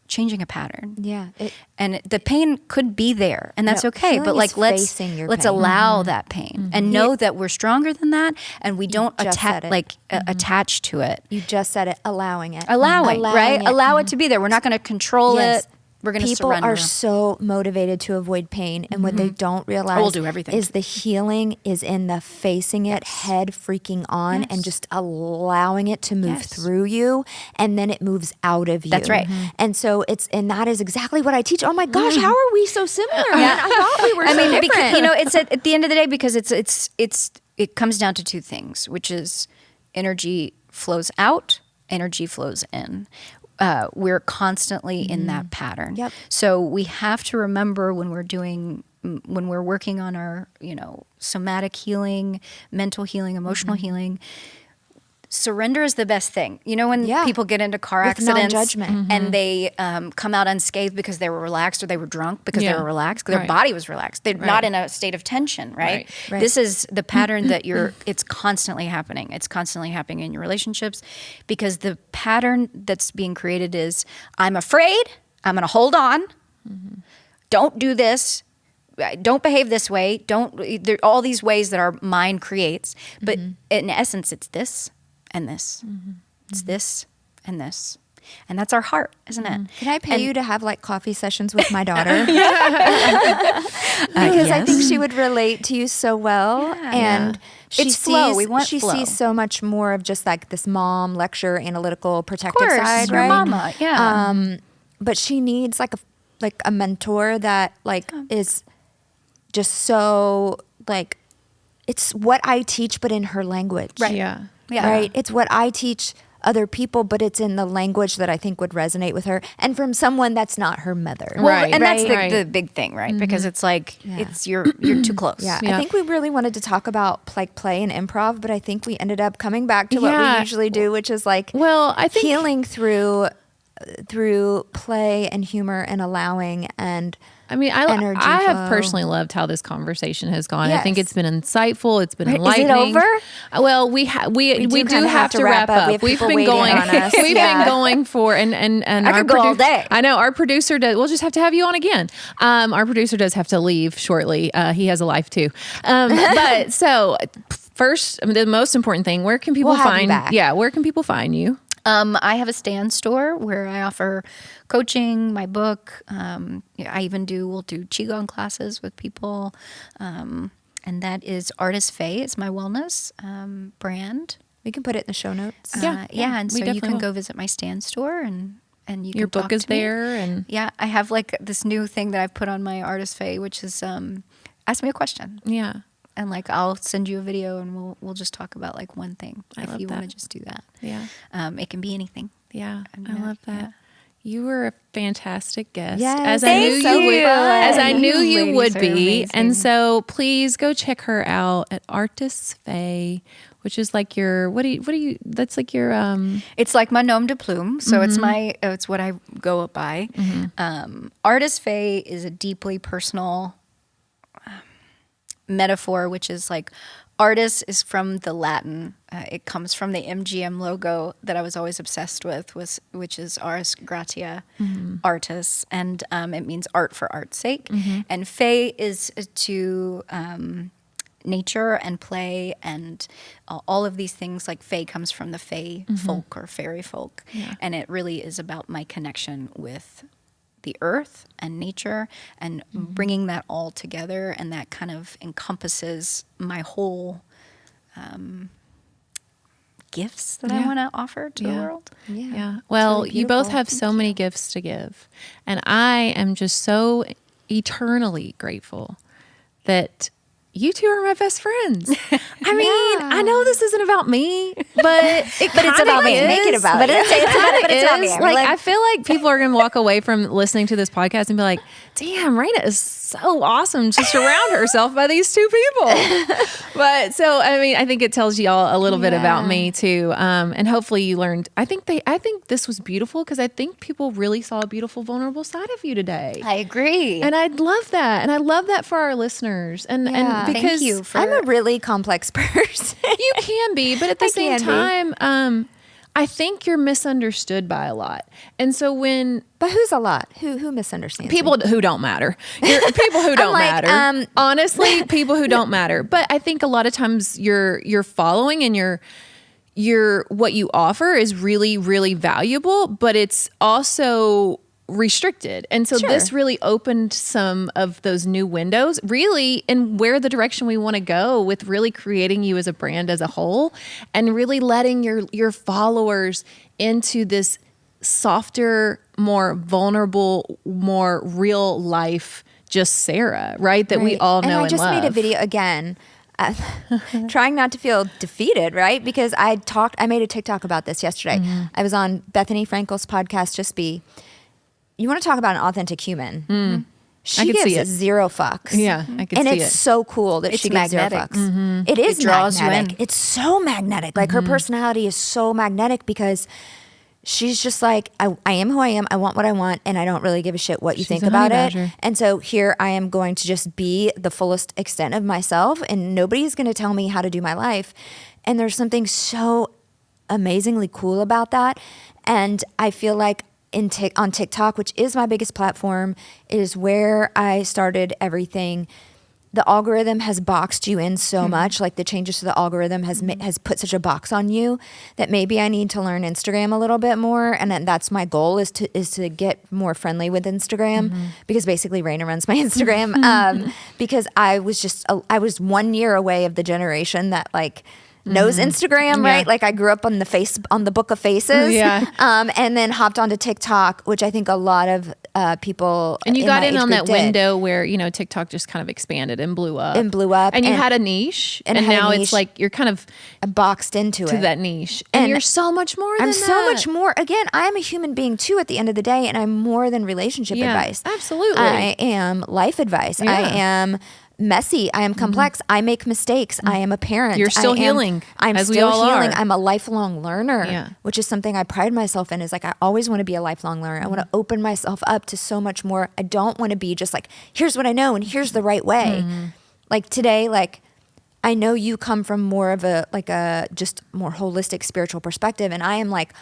changing a pattern. Yeah. And the pain could be there, and that's okay. But like, let's allow that pain and know that we're stronger than that, and we don't attach to it. You just said it, allowing it. Allowing right? It. Allow it to be there. We're not going to control it. We're going to surrender. People are so motivated to avoid pain, and what they don't realize we'll do everything. Is the healing is in the facing it, head freaking on, and just allowing it to move through you, and then it moves out of you. That's right. And so and that is exactly what I teach. Oh my gosh, how are we so similar? Man, I thought we were so different. Because, it's at the end of the day, because it comes down to two things, which is energy flows out, energy flows in. We're constantly in that pattern. Yep. So we have to remember when we're doing when we're working on our, somatic healing, mental healing, emotional healing, surrender is the best thing. When people get into car accidents non-judgment. and they come out unscathed because they were relaxed or they were drunk because they were relaxed, because their body was relaxed. They're not in a state of tension, right? This is the pattern that it's constantly happening. It's constantly happening in your relationships because the pattern that's being created is, I'm afraid, I'm going to hold on, don't do this, don't behave this way, there are all these ways that our mind creates. But in essence, it's this and this. It's this and this. And that's our heart, isn't it? Can I pay you to have like coffee sessions with my daughter? Because I think she would relate to you so well. And she sees so much more of just like this mom, lecture, analytical, protective side, your right? mama, But she needs like a mentor that is just so like, it's what I teach, but in her language. Right. Yeah. Right. It's what I teach other people, but it's in the language that I think would resonate with her, and from someone that's not her mother. Well, and that's the big thing, right? Because it's like you're too close. I think we really wanted to talk about like play and improv, but I think we ended up coming back to what we usually do, which is like I think healing through play and humor and allowing and energy I have flow. personally loved how this conversation has gone. Yes. I think it's been insightful. It's been enlightening. Is it over? Well, we do have to wrap up. We have We've people been waiting going. on us. We've been going for and I could go all day. I know our producer does. We'll just have to have you on again. Our producer does have to leave shortly. He has a life too. But so first, the most important thing: where can people find? Yeah, where can people find you? I have a stand store where I offer coaching, my book. We'll do Qigong classes with people. And that is Artist Faye. It's my wellness brand. We can put it in the show notes. And so you can go visit my stand store and you can Your book talk is to me. there. And I have like this new thing that I've put on my Artist Faye, which is ask me a question. Yeah. And like I'll send you a video and we'll just talk about like one thing if you want to just do that. Yeah. It can be anything. Yeah. I love that. Yeah. You were a fantastic guest. Yes, as I knew you would be. Amazing. And so please go check her out at Artist Faye, which is like your that's like your it's like my nom de plume. So it's what I go up by. Artist Faye is a deeply personal metaphor, which is like artist is from the Latin. It comes from the MGM logo that I was always obsessed with, which is Ars Gratia, artis, and it means art for art's sake. And Fae is to nature and play and all of these things. Like Fae comes from the Fae folk or fairy folk, and it really is about my connection with the earth and nature and bringing that all together, and that kind of encompasses my whole gifts that I want to offer to the world. Yeah. Well, really you both beautiful. have so many gifts to give, and I am just so eternally grateful that you two are my best friends. I mean, I know this isn't about me, but it's about me. Make it about But you. it's about me. Like, I feel like people are going to walk away from listening to this podcast and be like, damn, Raina is so awesome to surround herself by these two people. But so, I mean, I think it tells you all a little bit about me too. And hopefully you learned, I think this was beautiful because I think people really saw a beautiful, vulnerable side of you today. I agree. And I love that. And I love that for our listeners. And because Thank you for I'm a really complex person. you can be, but at the same time, I think you're misunderstood by a lot. And so But who's a lot? Who misunderstands people me? who don't matter, people who don't matter, honestly, people who don't matter. But I think a lot of times your following and your what you offer is really, really valuable, but it's also restricted. And so this really opened some of those new windows really in where the direction we want to go with really creating you as a brand as a whole and really letting your followers into this softer, more vulnerable, more real life, just Sarah, right? That we all know and love. And I just made a video again, trying not to feel defeated, right? Because I made a TikTok about this yesterday. I was on Bethany Frankel's podcast, Just Be. You want to talk about an authentic human. She gives zero fucks. Yeah, I can see it. And it's so cool that she gives zero fucks. Mm-hmm. It is draws magnetic. you in. It's so magnetic. Like her personality is so magnetic because she's just like, I am who I am. I want what I want, and I don't really give a shit what you think about it. And so here I am going to just be the fullest extent of myself, and nobody's going to tell me how to do my life. And there's something so amazingly cool about that. And I feel like on TikTok, which is my biggest platform, is where I started everything. The algorithm has boxed you in so much, like the changes to the algorithm has put such a box on you that maybe I need to learn Instagram a little bit more, and that's my goal is to get more friendly with Instagram because basically Raina runs my Instagram because I was 1 year away of the generation that like knows Instagram, right? Like I grew up on the Book of Faces, and then hopped onto TikTok, which I think a lot of people and you got in on that window where TikTok just kind of expanded and blew up, and you had a niche, and now it's like you're kind of boxed into that niche, and you're so much more. I'm so much more. Again, I am a human being too. At the end of the day, and I'm more than relationship advice. Absolutely, I am life advice. I am messy. I am complex. I make mistakes. I am a parent. You're still healing. I'm as still we all healing. are. I'm a lifelong learner, which is something I pride myself in. Is like I always want to be a lifelong learner. I want to open myself up to so much more. I don't want to be just like, here's what I know and here's the right way. Like today, like I know you come from more of a just more holistic spiritual perspective, and I am like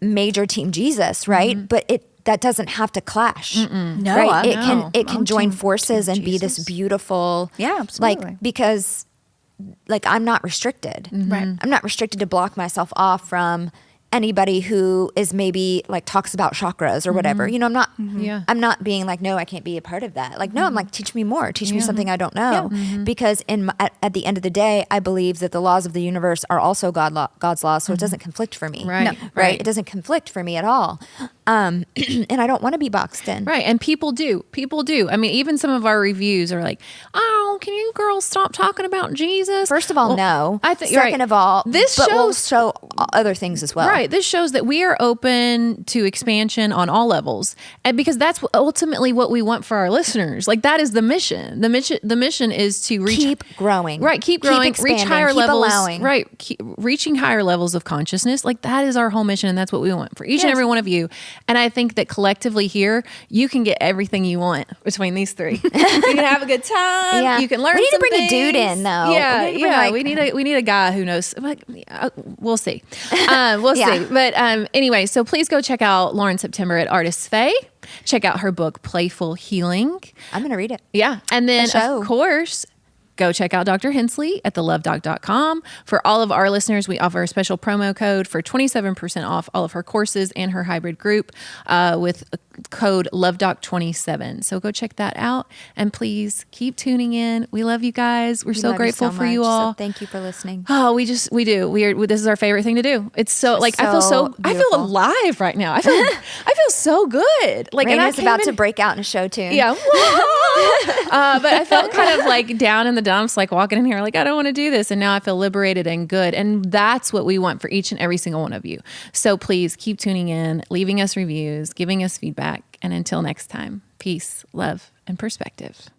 major team Jesus, right? But that doesn't have to clash. No, right? It can join forces and be this beautiful, absolutely. like because like I'm not restricted. Right. I'm not restricted to block myself off from anybody who is maybe like talks about chakras or whatever. I'm not I'm not being like, no, I can't be a part of that. Like, no, I'm like, teach me more. Teach me something I don't know. Because at the end of the day, I believe that the laws of the universe are also God's laws, so it doesn't conflict for me. Right. No, right. It doesn't conflict for me at all. And I don't want to be boxed in. Right. And people do. I mean, even some of our reviews are like, oh, can you girls stop talking about Jesus? First of all, no. I think Second of all, we'll show other things as well. Right. This shows that we are open to expansion on all levels. And because that's ultimately what we want for our listeners. Like that is the mission. The mission is to keep growing. Right. Keep growing, reach higher levels. Allowing. Right. Reaching higher levels of consciousness. Like that is our whole mission. And that's what we want for each and every one of you. And I think that collectively here, you can get everything you want between these three. You can have a good time. Yeah. You can learn. We need to bring things. a dude in, though. Yeah, we need a guy who knows. We'll see. We'll see. But anyway, so please go check out Lauran September at Artist Faye. Check out her book, Playful Healing. I'm going to read it. Yeah. And then, of course, go check out Dr. Hensley at thelovedoc.com. For all of our listeners, we offer a special promo code for 27% off all of her courses and her hybrid group with code LoveDoc27. So go check that out, and please keep tuning in. We love you guys. We're so grateful for you all. So thank you for listening. Oh, we do. This is our favorite thing to do. It's so like I feel alive right now. I feel so good. Like Raina's about to break out in a show tune. Yeah. But I felt kind of like down in the dumps, like walking in here, like I don't want to do this, and now I feel liberated and good. And that's what we want for each and every single one of you. So please keep tuning in, leaving us reviews, giving us feedback. And until next time, peace, love, and perspective.